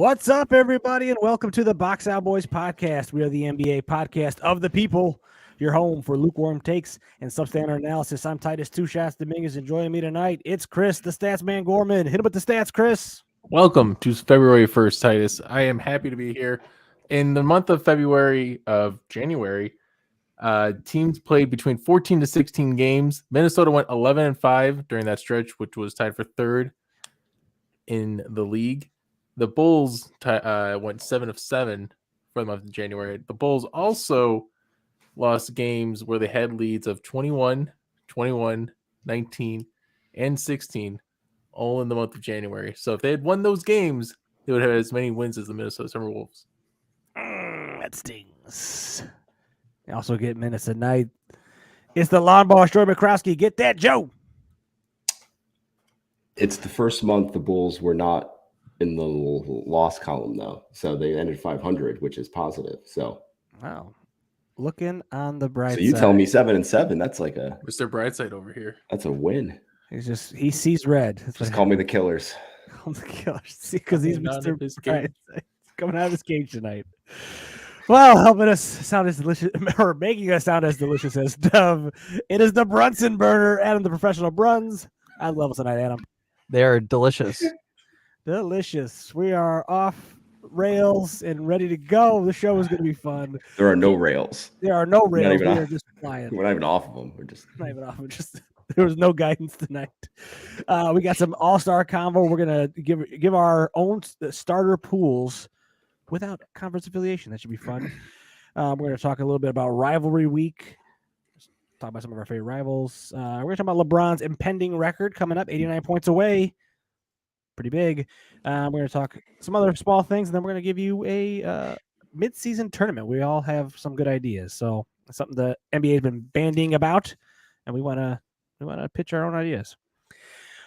What's up, everybody, and welcome to the Box Out Boys podcast. We are the NBA podcast of the people, your home for lukewarm takes and substandard analysis. I'm Titus Two Shots Dominguez, and joining me tonight, it's Chris, the Stats Man Gorman. Hit him with the stats, Chris. Welcome to February 1st, Titus. I am happy to be here. In the month of January, teams played between 14 to 16 games. Minnesota went 11-5 during that stretch, which was tied for third in the league. The Bulls went 7-7 for the month of January. The Bulls also lost games where they had leads of 21, 21, 19, and 16, all in the month of January. So if they had won those games, they would have had as many wins as the Minnesota Timberwolves. That stings. You also get minutes tonight. It's the lawn boss, Joey McCroskey. Get that, Joe. It's the first month the Bulls were not in the loss column, though. So they ended 500, which is positive. So, wow. Looking on the bright side. So you tell me 7-7. That's like a Mr. Brightside over here. That's a win. He sees red. Just call me the Killers. Call the Killers. See, because he's Mr. Brightside. He's coming out of his cage tonight. Well, helping us sound as delicious, or making us sound as delicious as Dove. It is the Brunson burner, Adam, the professional Bruns. I love us tonight, Adam. They are delicious. Delicious. We are off rails and ready to go. The show is going to be fun. There are no rails. There are no rails. We are just flying. We're not even off of them. We're just not even off. There was no guidance tonight. We got some all-star combo. We're gonna give our own starter pools without conference affiliation. That should be fun. We're gonna talk a little bit about rivalry week. Talk about some of our favorite rivals. We're gonna talk about LeBron's impending record coming up, 89 points away. Pretty big. We're gonna talk some other small things, and then we're gonna give you a mid-season tournament. We all have some good ideas, so it's something the NBA has been bandying about, and we want to pitch our own ideas.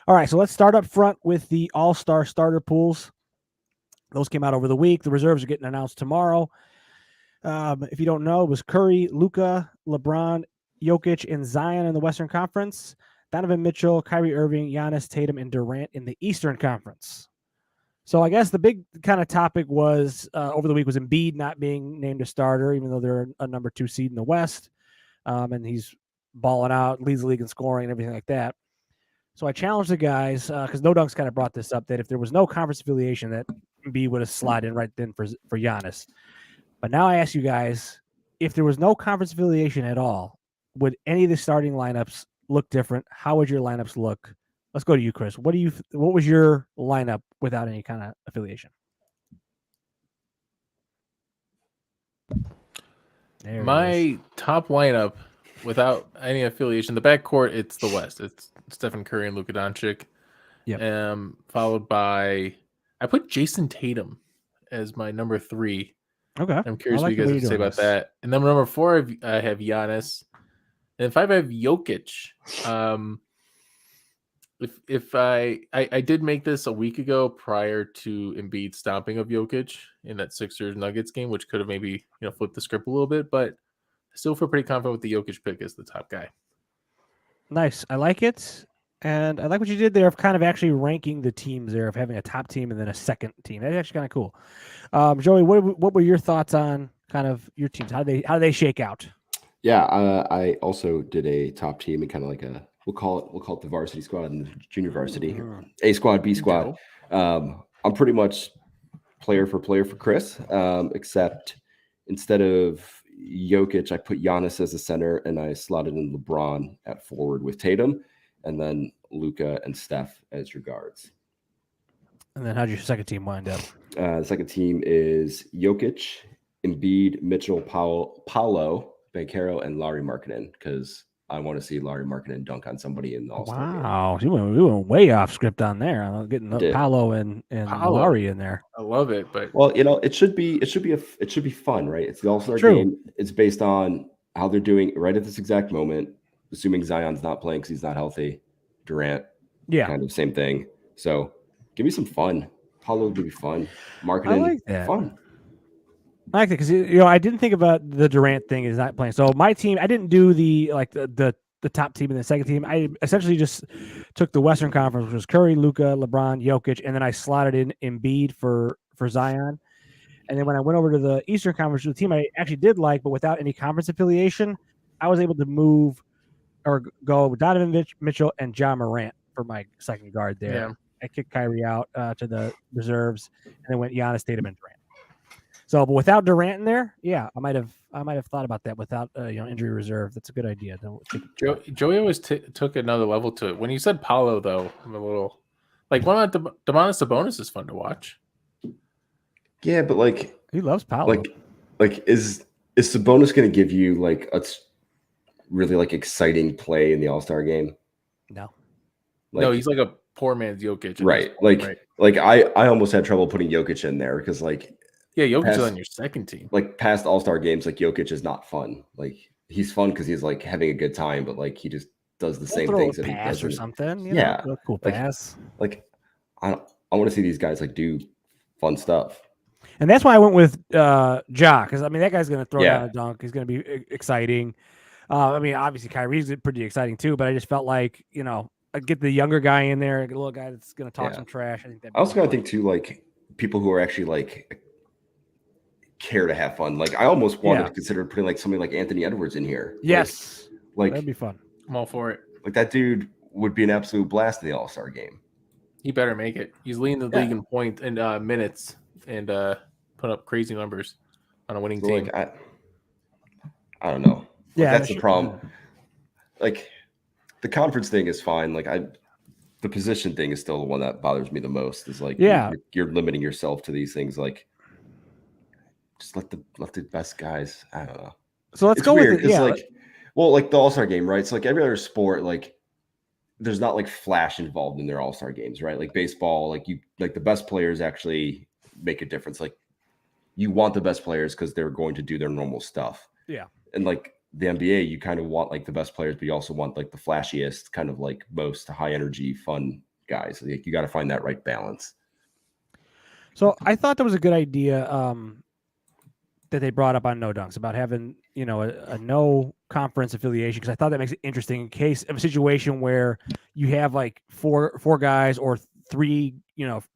All right, so let's start up front with the all-star starter pools. Those came out over the week. The reserves are getting announced tomorrow. If you don't know, it was Curry, Luka, LeBron, Jokic, and Zion in the Western Conference. Donovan Mitchell, Kyrie Irving, Giannis, Tatum, and Durant in the Eastern Conference. So I guess the big kind of topic was over the week was Embiid not being named a starter, even though they're a number 2 seed in the West. And he's balling out, leads the league in scoring and everything like that. So I challenged the guys, because No Dunks kind of brought this up, that if there was no conference affiliation, that Embiid would have slid in right then for Giannis. But now I ask you guys, if there was no conference affiliation at all, would any of the starting lineups look different? How would your lineups look? Let's go to you, Chris. What was your lineup without any kind of affiliation? My top lineup without any affiliation, the backcourt, it's the West. It's Stephen Curry and Luka Doncic. Yep. Followed by, I put Jason Tatum as my number 3. Okay. I'm curious what you guys have to say about that. And then number 4, I have Giannis. And 5, I have Jokic. If I did make this a week ago prior to Embiid stomping of Jokic in that Sixers Nuggets game, which could have maybe flipped the script a little bit, but I still feel pretty confident with the Jokic pick as the top guy. Nice. I like it. And I like what you did there of kind of actually ranking the teams there, of having a top team and then a second team. That's actually kind of cool. Joey, what were your thoughts on kind of your teams? How do they shake out? Yeah, I also did a top team and kind of like we'll call it the varsity squad and the junior varsity, A squad, B squad. I'm pretty much player for Chris, except instead of Jokic, I put Giannis as a center and I slotted in LeBron at forward with Tatum, and then Luka and Steph as your guards. And then how'd your second team wind up? The second team is Jokic, Embiid, Mitchell, Paolo, Banchero, and Lauri Markkanen, because I want to see Lauri Markkanen dunk on somebody in the All-Star game. Wow, we went way off script on there. Getting Paolo and Lauri in there. I love it, but well, it should be fun, right? It's the All-Star game. It's based on how they're doing right at this exact moment. Assuming Zion's not playing because he's not healthy, Durant, kind of same thing. So give me some fun. Paolo would be fun. Markkanen, I like that. Fun. I like it because I didn't think about the Durant thing is not playing. So my team, I didn't do the top team and the second team. I essentially just took the Western Conference, which was Curry, Luka, LeBron, Jokic, and then I slotted in Embiid for for Zion. And then when I went over to the Eastern Conference, the team I actually did like, but without any conference affiliation, I was able to move or go with Donovan Mitchell and John Morant for my second guard there. Yeah. I kicked Kyrie out to the reserves, and then went Giannis, Tatum, and Durant. So, but without Durant in there, yeah, I might have thought about that without injury reserve. That's a good idea. Joey always took another level to it. When you said Paolo, though, I'm a little like, what about Domantas Sabonis is fun to watch. Yeah, but like he loves Paolo. Like is Sabonis going to give you like a really like exciting play in the All-Star game? No. No, he's like a poor man's Jokic. Right. Like I almost had trouble putting Jokic in there because like Jokic is on your second team. Like past All-Star games, like Jokic is not fun. Like he's fun because he's like having a good time, but like he just does the same things that he does or something. Yeah, cool pass. Like I want to see these guys like do fun stuff. And that's why I went with Ja, because I mean that guy's going to throw down a dunk. He's going to be exciting. I mean, obviously Kyrie's pretty exciting too, but I just felt like I'd get the younger guy in there, a little guy that's going to talk some trash. I think that. I also got to think too, like people who are actually like care to have fun. Like I almost wanted to consider putting like somebody like Anthony Edwards in here. Yes, like that'd be fun. I'm all for it. Like that dude would be an absolute blast in the All-Star game. He better make it. He's leading the league in point and minutes and put up crazy numbers on a winning team. Like, I don't know. Yeah, that's the problem. Like the conference thing is fine. Like the position thing is still the one that bothers me the most. Is like you're limiting yourself to these things. Like just let the best guys. I don't know. So let's go with it. Yeah. Like, well, like the All-Star game, right? So like every other sport, like there's not like flash involved in their All-Star games, right? Like baseball, like the best players actually make a difference. Like you want the best players because they're going to do their normal stuff. Yeah. And like the NBA, you kind of want like the best players, but you also want like the flashiest, kind of like most high energy, fun guys. Like you got to find that right balance. So I thought that was a good idea that they brought up on No Dunks about having a no conference affiliation, because I thought that makes it interesting in case of a situation where you have like four guys or three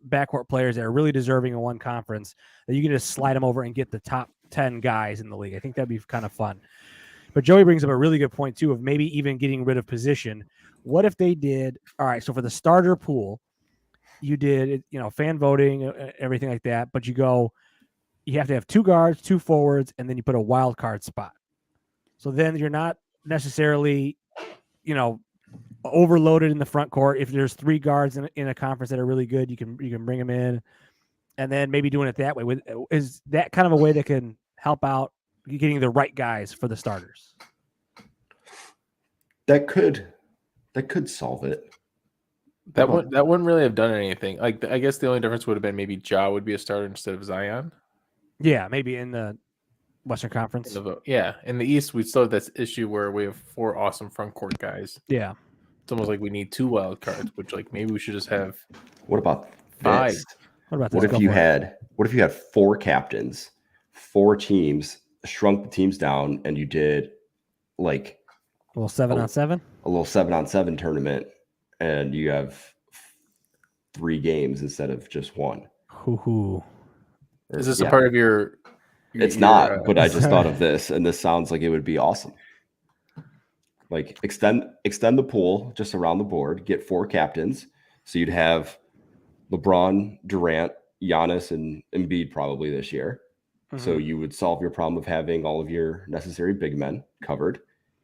backcourt players that are really deserving in one conference, that you can just slide them over and get the top 10 guys in the league. I think that'd be kind of fun. But Joey brings up a really good point too of maybe even getting rid of position. What if they did, all right, so for the starter pool, you did, fan voting, everything like that, but you have to have 2 guards, 2 forwards, and then you put a wild card spot. So then you're not necessarily, overloaded in the front court. If there's 3 guards in a conference that are really good, you can bring them in, and then maybe doing it that way. Is that kind of a way that can help out getting the right guys for the starters? That could solve it. That wouldn't really have done anything. Like I guess the only difference would have been maybe Ja would be a starter instead of Zion. Yeah, maybe in the Western Conference. In the East, we still have this issue where we have 4 awesome front court guys. Yeah, it's almost like we need 2 wild cards, which like maybe we should just have. What about 5? This? What about this? What if you had 4 captains, 4 teams, shrunk the teams down, and you did like a little 7-on-7, a little 7-on-7 tournament, and you have 3 games instead of just 1. Hoo-hoo. Is this a part of your it's not, but I just thought of this, and this sounds like it would be awesome. Like extend the pool just around the board, get 4 captains. So you'd have LeBron, Durant, Giannis, and Embiid probably this year. Mm-hmm. So you would solve your problem of having all of your necessary big men covered.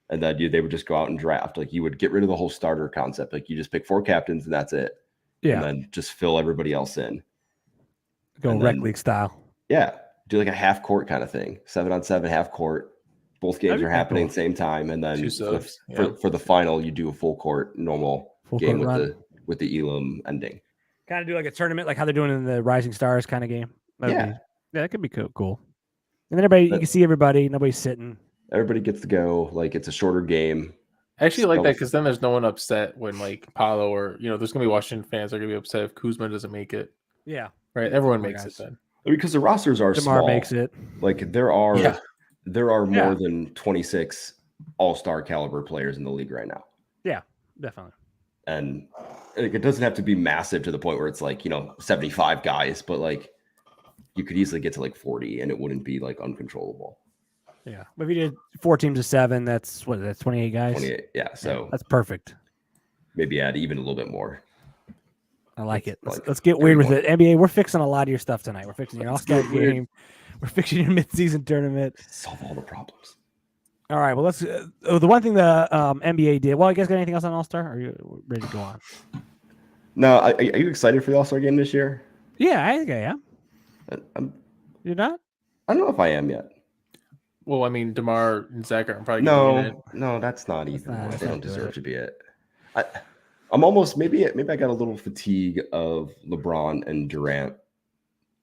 And then they would just go out and draft. Like you would get rid of the whole starter concept. Like you just pick 4 captains and that's it. Yeah. And then just fill everybody else in. Go rec league style. Yeah. Do like a half court kind of thing. 7-on-7 half court. Both games are happening at the same time. And then for the final, you do a full court normal game with the Elam ending. Kind of do like a tournament, like how they're doing in the Rising Stars kind of game. That could be cool. And then you can see everybody. Nobody's sitting. Everybody gets to go. Like it's a shorter game. I actually like that because then there's no one upset when like Paolo or there's gonna be Washington fans that are gonna be upset if Kuzma doesn't make it. Yeah. Right. Everyone makes it then. Because the rosters are DeMar small. Makes it. Like there are more than 26 all-star caliber players in the league right now. Yeah, definitely. And it doesn't have to be massive to the point where it's like 75 guys, but like you could easily get to like 40 and it wouldn't be like uncontrollable. Yeah. But if you did 4 teams of 7, that's 28 guys. 28, yeah. So that's perfect. maybe add even a little bit more. I like it. Like Let's get weird with 31. it. NBA, we're fixing a lot of your stuff tonight. We're fixing your Let's All-Star get weird. game. We're fixing your mid-season tournament. Solve all the problems. All right. Well, let's. The one thing the NBA did. Well, you guys got anything else on All-Star? Or are you ready to go on? No, are you excited for the All-Star game this year? Yeah, I think I am. You're not? I don't know if I am yet. Well, I mean, DeMar and Zach are probably gonna be in it. No, that's not even. not- that's They not don't good. deserve to be it. I'm almost maybe I got a little fatigue of LeBron and Durant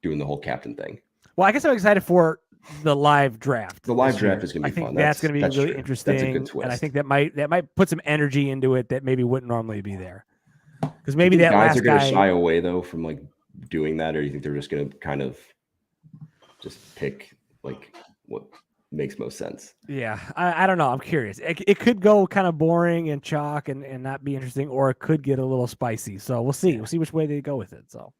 doing the whole captain thing. Well, I guess I'm excited for the live draft. The live this year. draft is going to be I think fun. that's going to be really true. interesting. That's a good twist. And I think that might put some energy into it that maybe wouldn't normally be there. Because maybe Do you that think guys last are going to guy. shy away though from like doing that, or do you think they're just going to kind of just pick like what makes most sense? Yeah, I don't know. I'm curious. It could go kind of boring and chalk and not be interesting, or it could get a little spicy. So we'll see. We'll see which way they go with it. So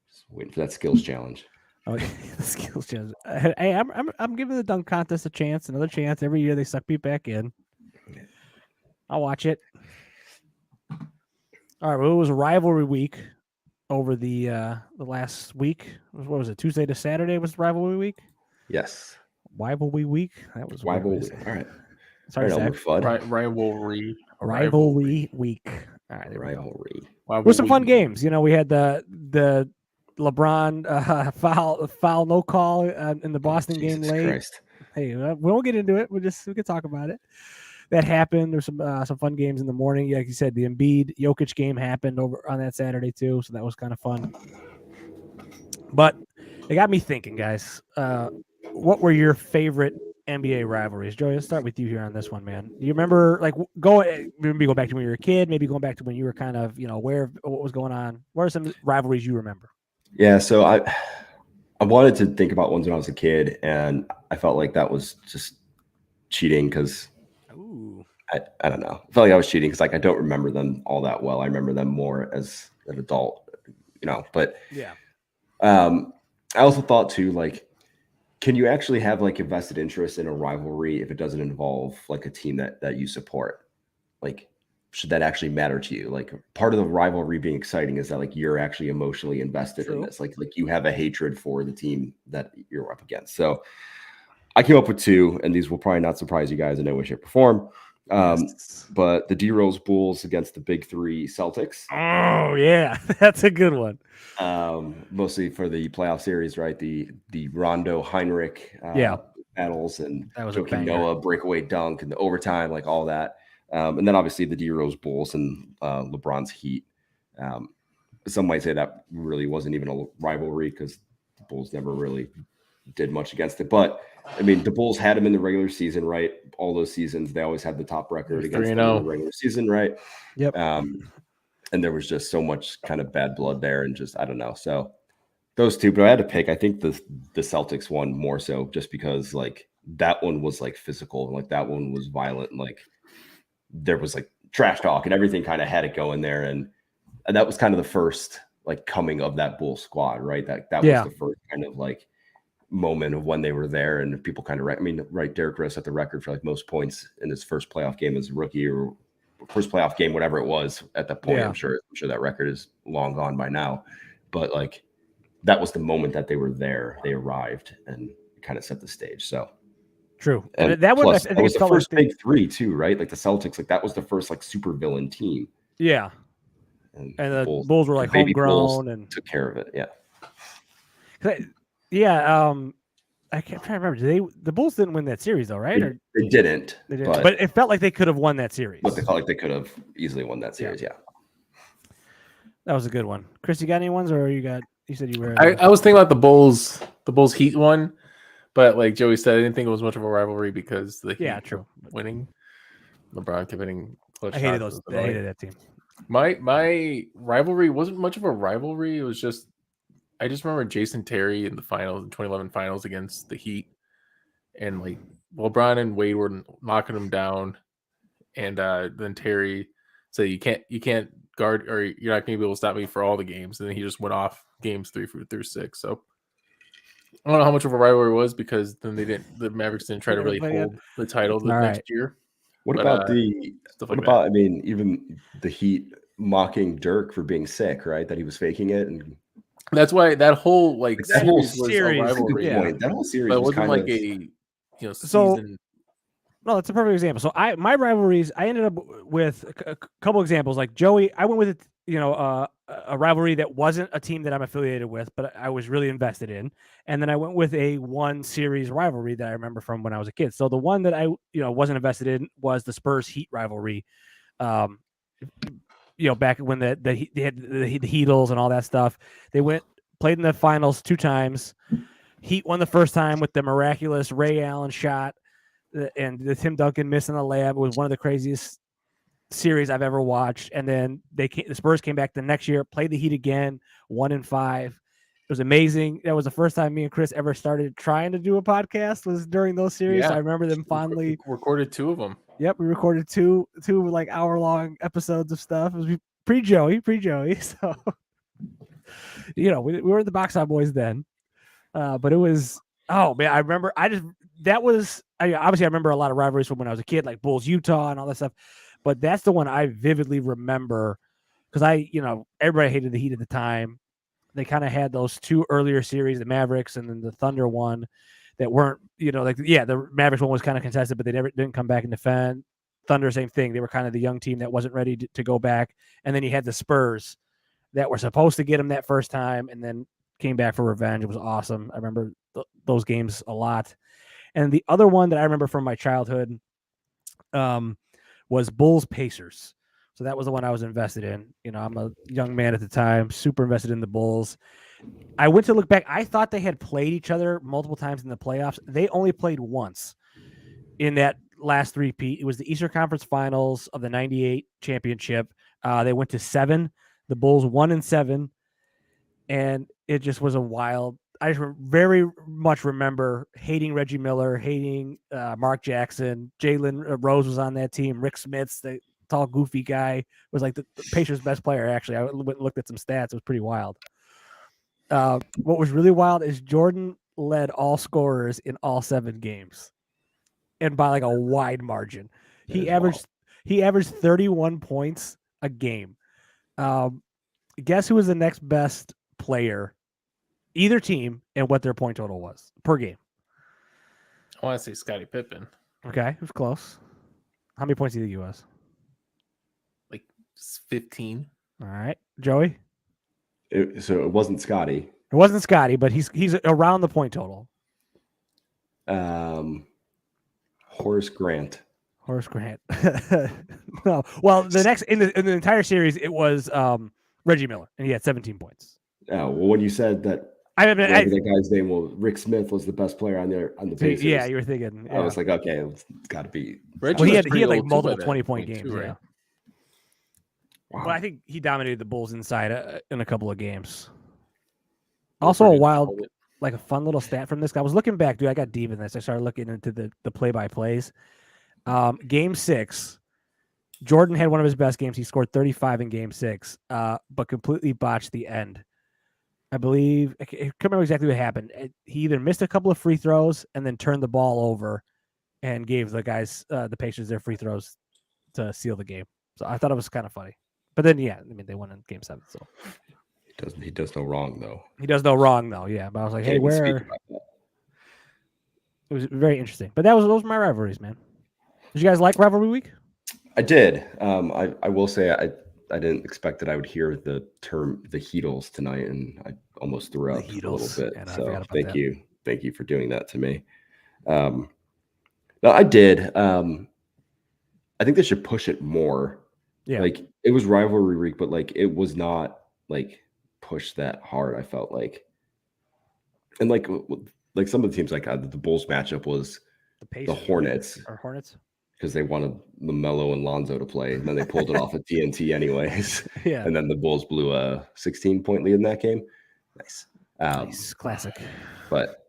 Just waiting for that skills challenge. okay, the skills challenge. Hey, I'm giving the dunk contest a chance, another chance. Every year they suck me back in. I'll watch it. All right. Well, it was a rivalry week over the last week. What was it? Tuesday to Saturday was rivalry week. Yes. Rivalry week. That was a weird way to Rivalry. say it. All right. Sorry, All right, Zach. Elmer Fudd. Rivalry. Rivalry week. All right, there we go. Rivalry. With some fun games. You know, we had the LeBron foul no call in the Boston game Jesus late. Christ. Hey, we won't get into it. We can talk about it. That happened. There's some fun games in the morning. Like you said, the Embiid Jokic game happened over on that Saturday too, so that was kind of fun. But it got me thinking, guys. What were your favorite NBA rivalries? Joey, let's start with you here on this one, man. Do you remember maybe go back to when you were a kid, maybe going back to when you were kind of, aware of what was going on? What are some rivalries you remember? Yeah, so I wanted to think about ones when I was a kid, and I felt like that was just cheating because I don't know. I felt like I was cheating because I don't remember them all that well. I remember them more as an adult, But yeah, I also thought too, like, can you actually have like a vested interest in a rivalry if it doesn't involve like a team that you support? Like, should that actually matter to you? Like, part of the rivalry being exciting is that like you're actually emotionally invested in this. Like you have a hatred for the team that you're up against. So I came up with 2, and these will probably not surprise you guys in any way, shape, or form. But the D-Rose Bulls against the Big 3 Celtics. Oh yeah, that's a good one. Mostly for the playoff series, right? The Rondo Heinrich battles and Joakim Noah breakaway dunk and the overtime, like all that. And then obviously the D-Rose Bulls and LeBron's Heat. Some might say that really wasn't even a rivalry because the Bulls never really did much against it. But I mean, the Bulls had him in the regular season, right? All those seasons, they always had the top record against them in the regular season, right? Yep. And there was just so much kind of bad blood there, and just I don't know. So those 2, but I had to pick. I think the Celtics one more so, just because like that one was like physical, and like that one was violent, and like there was like trash talk and everything kind of had it going there, and that was kind of the first like coming of that Bull squad, right? That was the first kind of like moment of when they were there, and people kind of Derrick Rose set the record for like most points in his first playoff game as a rookie, or first playoff game, whatever it was at that point. I'm sure that record is long gone by now, but like that was the moment that they were there. They arrived and kind of set the stage. So true. And that plus, one, I think that was it's the first like Big 3 too, right? Like the Celtics, like that was the first like super villain team. Yeah. And the Bulls were like homegrown and took care of it. Yeah. Yeah. I can't try to remember. The Bulls didn't win that series though, right? They didn't. But it felt like they could have won that series. But they felt like they could have easily won that series. Yeah. That was a good one. Chris, you got any ones, or you said you were? I was thinking about the Bulls Heat one, but like Joey said, I didn't think it was much of a rivalry because the Heat true winning. LeBron kept hitting clutch I hated shots. I hated that team. My rivalry wasn't much of a rivalry. It was just I just remember Jason Terry in the finals, in 2011 finals against the Heat, and like LeBron and Wade were knocking him down, and then Terry said, "You can't guard, or you're not going to be able to stop me for all the games." And then he just went off games 3 through 6. So I don't know how much of a rivalry it was because then the Mavericks didn't try to really But yeah. hold the title the All next right. year. What But, about the? Stuff What like about? that. I mean, even the Heat mocking Dirk for being sick, right? That he was faking it, and That's why that whole like that whole series was a series, that's a good rivalry. yeah. point. That whole series But it was wasn't kind like of a So- season. No, that's a perfect example. So my rivalries, I ended up with a couple examples. Like Joey, I went with a rivalry that wasn't a team that I'm affiliated with, but I was really invested in. And then I went with a one series rivalry that I remember from when I was a kid. So the one that I wasn't invested in was the Spurs Heat rivalry. Back when they had the Heatles and all that stuff. They played in the finals 2 times. Heat won the first time with the miraculous Ray Allen shot. And the Tim Duncan miss in the layup was one of the craziest series I've ever watched. And then the Spurs came back the next year, played the Heat again, 1-5. It was amazing. That was the first time me and Chris ever started trying to do a podcast. Was during those series. Yeah. I remember them fondly. Recorded 2 of them. Yep, we recorded two like hour-long episodes of stuff. It was pre-Joey. So we were the Box Out Boys then. But it was, oh man, I remember obviously I remember a lot of rivalries from when I was a kid, like Bulls Utah and all that stuff. But that's the one I vividly remember because everybody hated the Heat at the time. They kind of had those 2 earlier series, the Mavericks and then the Thunder one, that weren't, the Mavericks one was kind of contested, but they didn't come back and defend. Thunder, same thing. They were kind of the young team that wasn't ready to go back. And then you had the Spurs that were supposed to get them that first time and then came back for revenge. It was awesome. I remember those games a lot. And the other one that I remember from my childhood was Bulls Pacers. So that was the one I was invested in. I'm a young man at the time, super invested in the Bulls. I went to look back. I thought they had played each other multiple times in the playoffs. They only played once in that last three-peat. It was the Eastern Conference Finals of the 98 championship. They went to 7. The Bulls 1-7. And it just was a wild. I just very much remember hating Reggie Miller, hating Mark Jackson. Jalen Rose was on that team. Rick Smits, the tall, goofy guy, was like the Pacers' best player, actually. I went and looked at some stats. It was pretty wild. What was really wild is Jordan led all scorers in all 7 games, and by like a wide margin. He averaged 31 points a game. Guess who was the next best player, either team, and what their point total was per game? I want to say Scottie Pippen. Okay, it was close. How many points do you think he was? Like 15. All right, Joey. So it wasn't Scotty. It wasn't Scotty, but he's around the point total. Horace Grant. Horace Grant. No. Well, the next in the entire series, it was Reggie Miller, and he had 17 points. Oh, well, when you said that, whatever that guy's name was Rick Smith was the best player on the Pacers. Yeah, you were thinking. Yeah. I was like, okay, it's got to be. Reggie Well, he was had pretty like old too multiple by that 20-point point games. too, Yeah. right? Wow. Well, I think he dominated the Bulls inside in a couple of games. Well, Also, a pretty wild, solid. like a fun little stat from this guy. I was looking back, dude. I got deep in this. I started looking into the play-by-plays. Game 6, Jordan had one of his best games. He scored 35 in Game 6, but completely botched the end. I believe I can't remember exactly what happened. He either missed a couple of free throws and then turned the ball over and gave the guys, the Pacers, their free throws to seal the game. So I thought it was kind of funny. But then, yeah, I mean, they won in Game 7. So He does no wrong though. he does no wrong though. Yeah, but I was like, hey, Can't even speak where? about that. It was very interesting. But those were my rivalries, man. Did you guys like Rivalry Week? I did. I will say I didn't expect that I would hear the term the Heatles tonight, and I almost threw up a little bit. Yeah, no, I so forgot about thank that. you for doing that to me. No, I did. I think they should push it more. Yeah. Like it was rivalry week, but like it was not like pushed that hard. I felt like, and like some of the teams, like the Bulls matchup was The Pacers, the Hornets. Or Hornets? Because they wanted LaMelo and Lonzo to play, and then they pulled it off at TNT anyways. Yeah. And then the Bulls blew a 16-point lead in that game. Nice. Nice. Classic. But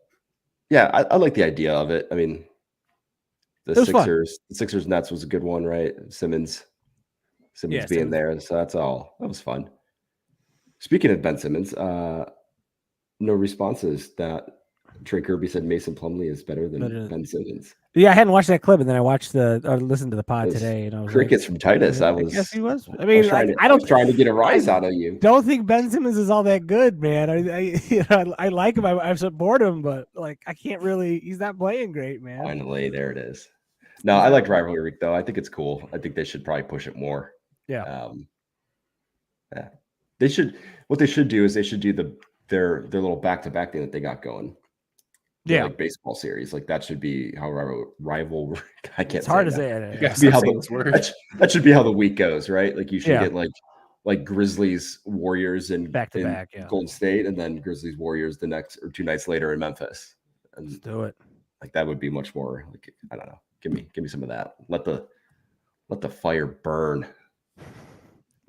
yeah, I like the idea of it. I mean, the Sixers Nets was a good one, right? Simmons being Simmons. there, so that's all. That was fun. Speaking of Ben Simmons, no responses that Trey Kirby said Mason Plumlee is better than Better- Ben Simmons. Yeah, I hadn't watched that clip, and then I watched or listened to the pod Those today, and I was Crickets from Titus. like, I guess he was. I I mean, was trying, I don't to get a rise out of you. don't think Ben Simmons is all that good, man. I like him. I support him, but like I can't really. He's not playing great, man. Finally, there it is. No, I liked Rivalry Week though. I think it's cool. I think they should probably push it more. Yeah. Yeah. They should. What they should do is they should do their little back-to-back thing that they got going. Yeah. Like baseball series. Like that should be how rival. I can't. It's hard to that. say it. You Yeah. guys Be how say the- this word. That should be how the week goes, right? Like you should Yeah. get like Grizzlies, Warriors, and Back to in back, yeah. Golden State, and then Grizzlies, Warriors the next or 2 nights later in Memphis, Let's and do it. like that would be much more like I don't know. Give me some of that. Let the fire burn.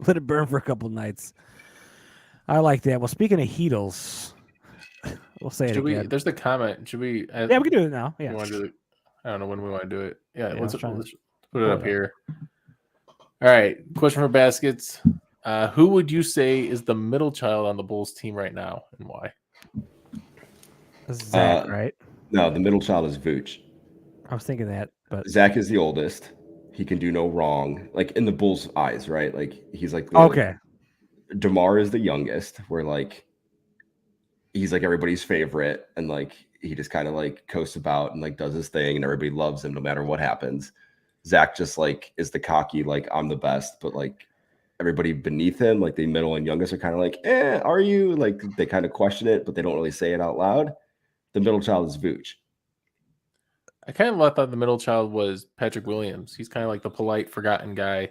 Let it burn for a couple nights. I like that. Well, speaking of Heatles, we'll say it Should we? again. There's the comment. Should we? Yeah, we can do it now. Yeah. You want to do it? I don't know when we want to do it. Yeah, Yeah, let's I'm trying to put it pull up it here. All right. Question for baskets. Who would you say is the middle child on the Bulls team right now, and why? This is Zach, right? No, the middle child is Vooch. I was thinking that, but Zach is the oldest. He can do no wrong, like in the Bulls' eyes, right? Like he's like okay. DeMar is the youngest, where like he's like everybody's favorite, and like he just kind of like coasts about and like does his thing, and everybody loves him no matter what happens. Zach just like is the cocky, like I'm the best, but like everybody beneath him, like the middle and youngest, are kind of like, are you? Like they kind of question it, but they don't really say it out loud. The middle child is Vooch. I kind of thought the middle child was Patrick Williams. He's kind of like the polite, forgotten guy.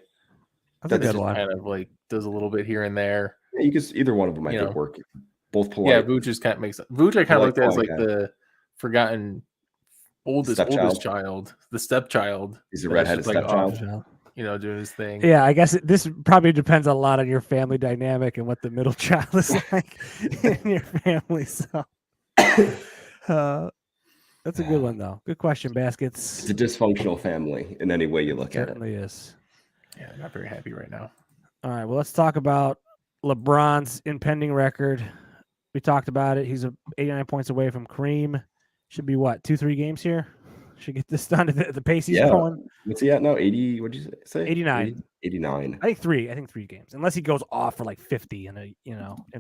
That's a That's good one. Kind of like does a little bit here and there. Yeah, you could either one of them. I You think know. work. Both polite. Yeah, Vooch just kind of makes Vooch. I kind of Polite, looked at as polite like guy. the forgotten oldest child, the stepchild. He's a That's redheaded just, like, stepchild. Doing his thing. Yeah, I guess this probably depends a lot on your family dynamic and what the middle child is like in your family. So that's a good one, though. Good question, Baskets. It's a dysfunctional family in any way you look at it. Certainly is. Yeah, I'm not very happy right now. All right, well, let's talk about LeBron's impending record. We talked about it. He's 89 points away from Kareem. Should be what, 2-3 games here? Should get this done at the pace he's going. What's he at now? 80? What'd you say? 89. 89. I think three games, unless he goes off for like 50 in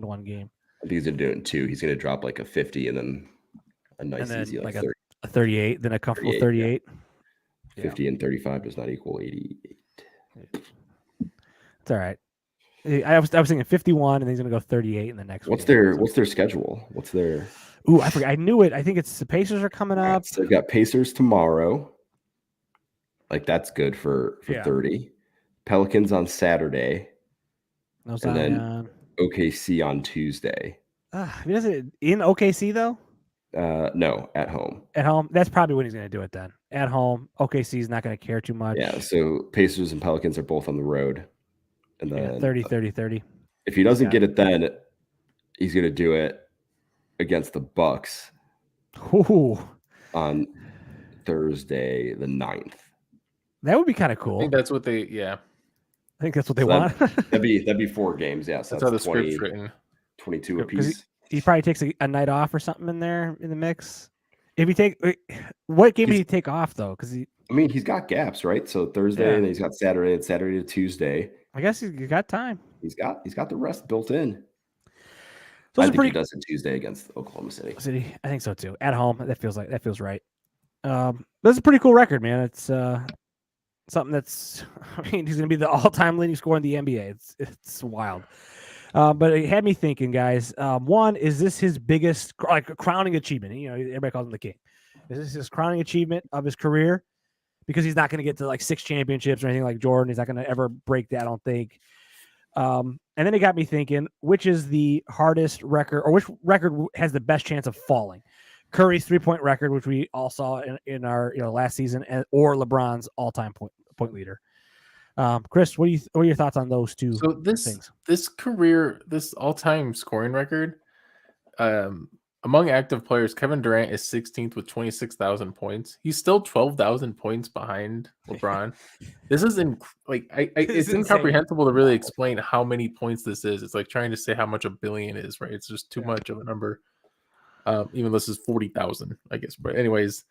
one game. I think he's gonna do it in 2. He's gonna drop like a 50 and then a nice And then easy like like 30. a 38, then a comfortable 38, 38. Yeah. 50 and 35 does not equal 88. It's all right. I was thinking 51, and then he's gonna go 38 in the next. What's week. their schedule? What's their? Ooh, I forgot. I knew it. I think it's the Pacers are coming up. So they've got Pacers tomorrow. Like that's good for Yeah. 30. Pelicans on Saturday. No And then- Zion. OKC on Tuesday. He does it in OKC though. No, at home. At home, that's probably when he's going to do it. Then at home, OKC is not going to care too much. Yeah, so Pacers and Pelicans are both on the road. And then Yeah, 30. if he doesn't Yeah. get it then, he's going to do it against the Bucks Ooh, on Thursday the 9th. that would be kind of I cool. think that's what they. Yeah, I think that's what they So want. That'd be 4 games. Yeah, so that's how the 20, script's written. 22 Yeah, 'cause apiece. He probably takes a night off or something in there in the mix. If you take, what game did he take off though? Because I mean, he's got gaps, right? So Thursday, Yeah. and then he's got Saturday, and Saturday to Tuesday. I guess he's got time. He's got the rest built in. So I it's think pretty he does it Tuesday against Oklahoma City. City. I think so too. At home, that feels right. That's a pretty cool record, man. It's something that's. I mean, he's going to be the all-time leading scorer in the NBA. It's wild. But it had me thinking, guys. One, is this his biggest crowning achievement? You know, everybody calls him the king. Is this his crowning achievement of his career? Because he's not going to get to like 6 championships or anything like Jordan. He's not going to ever break that, I don't think. And then it got me thinking, which is the hardest record, or which record has the best chance of falling? Curry's 3-point record, which we all saw in our last season, or LeBron's all-time point leader. Chris, what are your thoughts on those two So things? this all-time scoring record, among active players, Kevin Durant is 16th with 26,000 points. He's still 12,000 points behind LeBron. This is it's insane. incomprehensible to really explain how many points this is. It's like trying to say how much a billion is, right? It's just too much of a number. Even though this is 40,000, I guess. But anyways,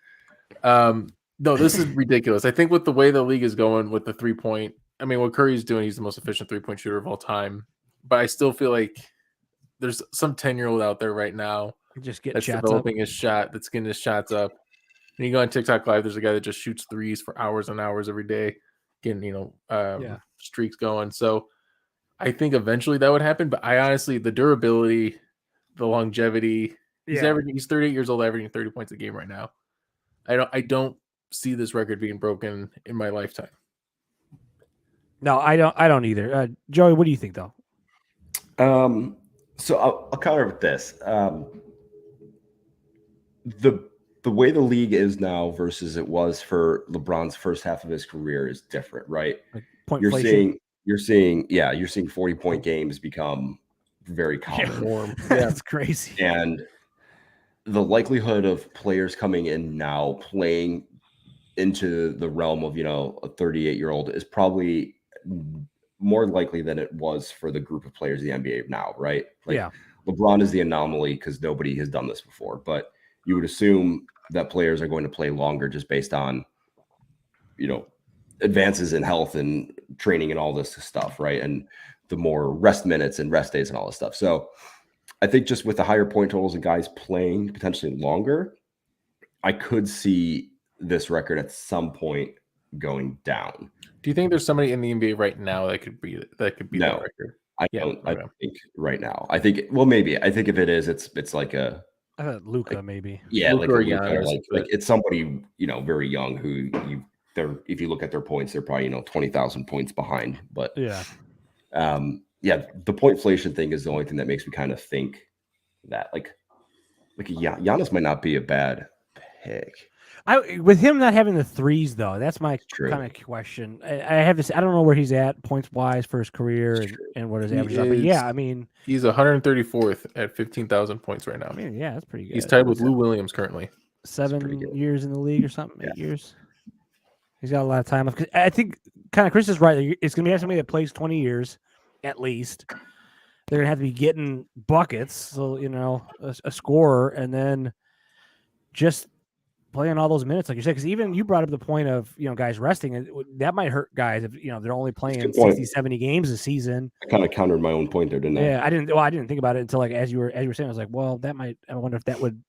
no, this is ridiculous. I think with the way the league is going with the 3-point, I mean, what Curry's doing, he's the most efficient 3-point shooter of all time. But I still feel like there's some 10-year-old out there right now Just get that's shots developing his shot, that's getting his shots up. And you go on TikTok Live, there's a guy that just shoots threes for hours and hours every day, getting streaks going. So I think eventually that would happen. But I honestly, the durability, the longevity, he's 38 years old, averaging 30 points a game right now. I don't see this record being broken in my lifetime. No, I don't either. Joey, what do you think though? So I'll counter with this. The way the league is now versus it was for LeBron's first half of his career is different, right? Like point You're inflation? seeing 40-point games become very common. That's crazy. And the likelihood of players coming in now playing into the realm of, a 38-year-old is probably more likely than it was for the group of players in the NBA now, right? LeBron is the anomaly because nobody has done this before, but you would assume that players are going to play longer just based on, advances in health and training and all this stuff, right? And the more rest minutes and rest days and all this stuff. So I think just with the higher point totals and guys playing potentially longer, I could see this record at some point going down. Do you think there's somebody in the NBA right now that could be that record? I don't. I think right now. I think maybe. I think if it is, it's like a. I thought Luka maybe. Yeah, Luka like or Giannis, like it's somebody very young who if you look at their points, they're probably 20,000 points behind. But the point inflation thing is the only thing that makes me kind of think that like Giannis might not be a bad pick. With him not having the threes though, that's my kind of question. I have this. I don't know where he's at points wise for his career and what his average are. But I mean, he's 134th at 15,000 points right now. I mean, yeah, that's pretty good. He's tied with Lou Williams currently. 7 years in the league or something. 8 years. He's got a lot of time. I think kind of Chris is right. It's going to be somebody that plays 20 years at least. They're going to have to be getting buckets, so a scorer, and then just playing all those minutes, like you said, because even you brought up the point of guys resting, that might hurt guys if they're only playing 60, 70 games a season. I kind of countered my own point there, didn't I? Yeah, I didn't think about it until as you were saying. I was like, well, I wonder if that would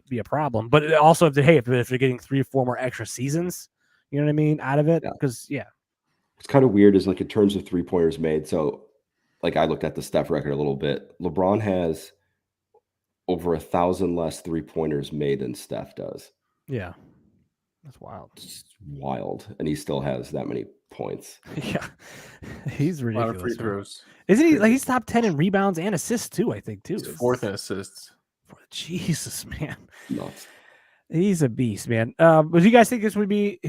be a problem. But also, if they're getting 3 or 4 more extra seasons, you know what I mean, out of it, because what's kind of weird is like in terms of 3-pointers made. So, like I looked at the Steph record a little bit. LeBron has over 1,000 less 3-pointers made than Steph does. Yeah, that's wild. It's wild, and he still has that many points. Yeah, he's ridiculous. A lot of free throws. Isn't he? Like he's top 10 in rebounds and assists too. I think too. He's 4th in assists. Jesus, man, Nuts. He's a beast, man. But do you guys think this would be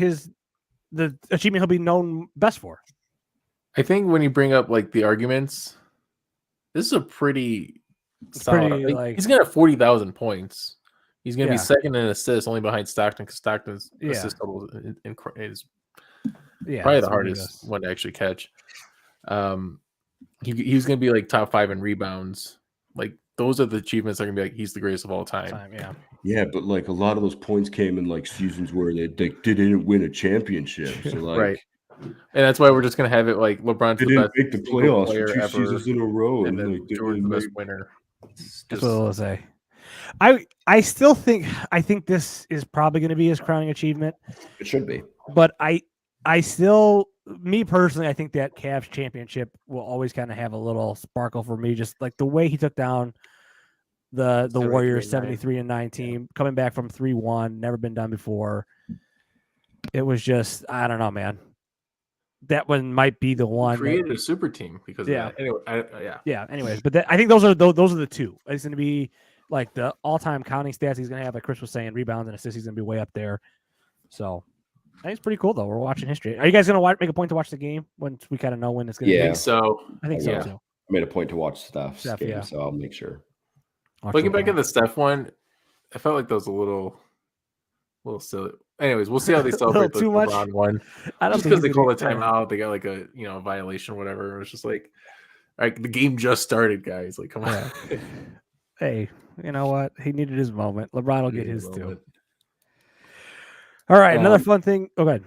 the achievement he'll be known best for? I think when you bring up like the arguments, this is a pretty solid. He's gonna have 40,000 points. He's going to be second in assists, only behind Stockton, because Stockton's assist total is probably the hardest one to actually catch. He's going to be like top 5 in rebounds. Like those are the achievements that are going to be like he's the greatest of all time. Yeah, but like a lot of those points came in like seasons where they didn't win a championship. So like, right. And that's why we're just going to have it like LeBron's the best make the playoffs player for 2 ever, seasons in a row, and then Jordan's the best winner. That's what I'll say. I still think this is probably going to be his crowning achievement. It should be, but I still, me personally, I think that Cavs championship will always kind of have a little sparkle for me. Just like the way he took down the Warriors 73-9 team, coming back from 3-1, never been done before. It was just, I don't know, man. That one might be the one. He created a super team because of that. Anyway, anyways, but I think those are the two. It's going to be like the all-time counting stats he's going to have, like Chris was saying, rebounds and assists. He's going to be way up there. So I think it's pretty cool, though. We're watching history. Are you guys going to make a point to watch the game once we kind of know when it's going to be? I think so. I think so, too. I made a point to watch Steph's game, so I'll make sure. Looking back at the Steph one, I felt like that was a little silly. Anyways, we'll see how they celebrate the LeBron one. I don't just because they called a timeout, they got like a violation, whatever. It was just like the game just started, guys. Like, come on. Hey, you know what? He needed his moment. LeBron will get his too. Moment. All right, another fun thing. Oh, go ahead.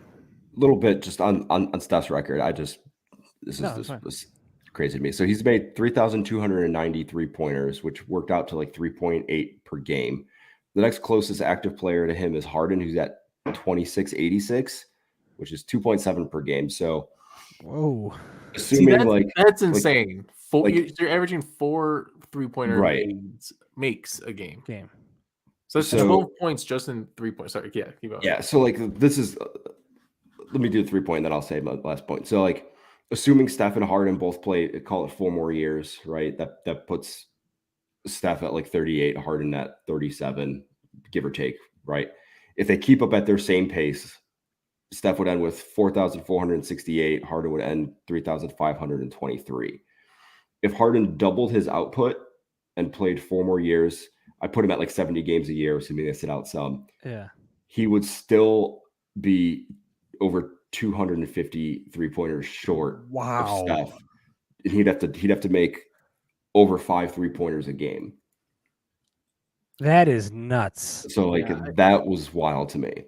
A little bit just on Steph's record. This fine. was crazy to me. So he's made 3,293 pointers, which worked out to like 3.8 per game. The next closest active player to him is Harden, who's at 2686, which is 2.7 per game. So, whoa, assuming that's insane. like- You're averaging 4 3-pointer Right. makes a game. So that's So- 12 points just in 3 points. Sorry, yeah, keep going. Yeah, so like this is let me do the 3-point, and then I'll say my last point. So like assuming Steph and Harden both play, call it 4 more years, right? That puts Steph at like 38, Harden at 37, give or take, right? If they keep up at their same pace, Steph would end with 4,468, Harden would end 3,523. If Harden doubled his output and played 4 more years, I put him at like 70 games a year, assuming they sit out some. yeah. He would still be over 250 3-pointers short Wow. of Steph. And he'd have to make over 5 3-pointers a game. That is nuts. So like that was wild to me.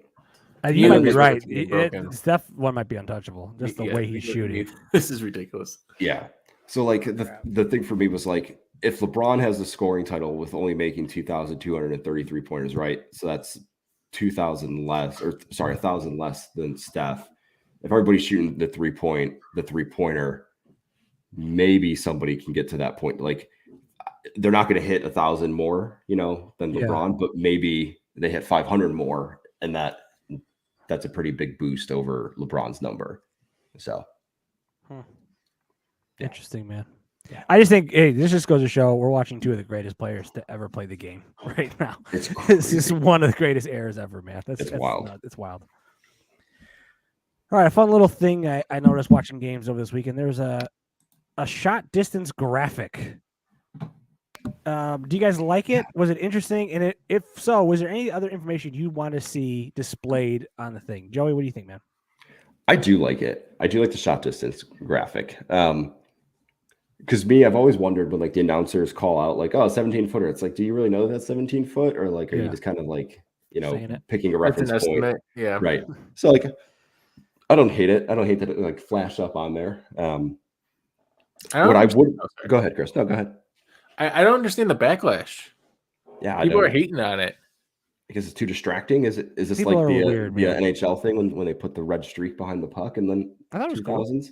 You might be this right. one's getting broken. Steph one might be untouchable. Just the way he's shooting. This is ridiculous. Yeah. So like the thing for me was like, if LeBron has the scoring title with only making 2,233 pointers, right? So that's 1,000 less than Steph. If everybody's shooting the 3-pointer, maybe somebody can get to that point. Like they're not going to hit 1,000 more, than LeBron, but maybe they hit 500 more, and that's a pretty big boost over LeBron's number. So Interesting, man. Yeah. I just think, hey, this just goes to show we're watching 2 of the greatest players to ever play the game right now. It's just one of the greatest eras ever, man. That's wild. It's wild. All right, a fun little thing I noticed watching games over this weekend. There's a shot distance graphic. Do you guys like it? Was it interesting? And if so, was there any other information you want to see displayed on the thing? Joey, what do you think, man? I do like it. I do like the shot distance graphic. Because I've always wondered when like the announcers call out like, 17-footer. It's like, do you really know that's 17 foot? Or like, are you just kind of like, picking a reference That's an point? estimate. Yeah. Right. So like, I don't hate it. I don't hate that it like flashed up on there. What I would go ahead, Chris. No, go ahead. I don't understand the backlash. Yeah, People are hating on it because it's too distracting. Is this People like are the weird, man. NHL thing when they put the red streak behind the puck and then I thought it was cool. 2000s?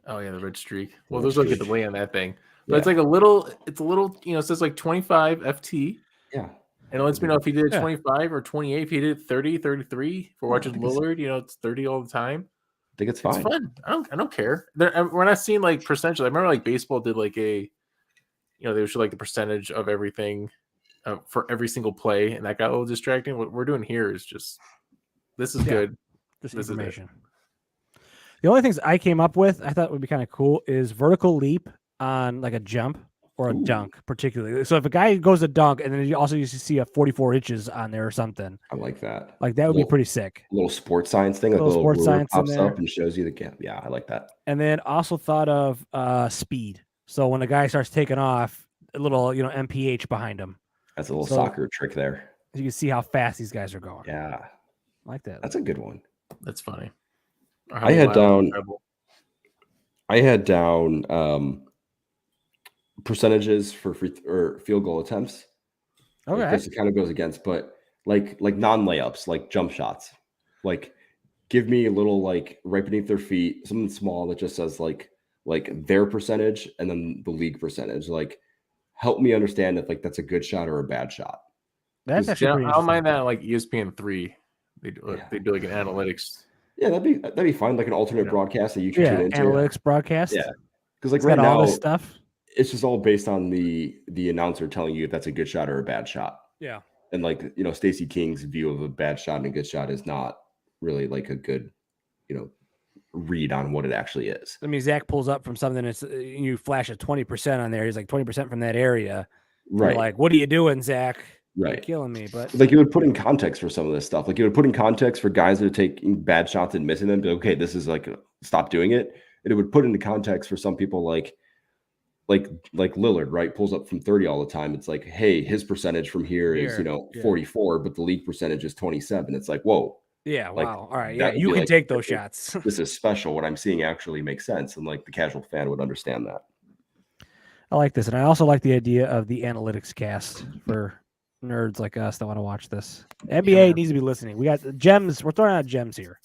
Oh yeah, the red streak. The Well, red there's like a streak. delay on that thing, but Yeah. it's like it's a little, it says like 25 FT, Yeah. and it lets me know if he did it Yeah. 25 or 28. If he did it 30, 33. If we're watching think it's- Lillard, it's 30 all the time. I think it's fine. It's fun. I don't care. We're not seeing like percentage. I remember like baseball did like they would show like the percentage of everything for every single play, and that got a little distracting. What we're doing here is just this is good. Just This is it. information. The only things I came up with I thought would be kind of cool is vertical leap on like a jump or a dunk, particularly. So if a guy goes to dunk and then you also used to see a 44 inches on there or something, I like that. like that would be pretty sick. A little sports science thing, like a Little little sports ruler science in pops there. up and shows you the gap. Yeah, I like that. And then also thought of speed. So when a guy starts taking off, a little MPH behind him, That's a little So- soccer trick there. you can see how fast these guys are going. Yeah, I like that. that's a good one. That's funny. I had down percentages for free or field goal attempts. Okay. This kind of goes against, but like non-layups, like jump shots. Like give me a little like right beneath their feet, something small that just says like their percentage and then the league percentage. Like help me understand if like that's a good shot or a bad shot. That's actually pretty I don't interesting. mind that on, like ESPN 3. They do like an analytics. Yeah, that'd be fine. Like an alternate broadcast that you can Yeah, tune into. analytics broadcast. Yeah. Because like It's right got all now, this stuff. it's just all based on the announcer telling you if that's a good shot or a bad shot. Yeah. And like, Stacey King's view of a bad shot and a good shot is not really like a good, read on what it actually is. I mean, Zach pulls up from something that's you flash a 20% on there. He's like 20% from that area. Right. You're like, what are you doing, Zach? You're Right. killing me. But Like you would put in context for some of this stuff. Like you would put in context for guys that are taking bad shots and missing them. Be like, okay, this is like stop doing it. And it would put into context for some people like, like Lillard, right, pulls up from 30 all the time. It's like, hey, his percentage from here is, Here, 44, but the league percentage is 27. It's like, whoa, Yeah, like, wow. All right, that yeah, would you be can like, take those okay, shots. this is special. What I'm seeing actually makes sense, and like the casual fan would understand that. I like this, and I also like the idea of the analytics cast for nerds like us that want to watch this. NBA needs to be listening. We got gems. We're throwing out gems here.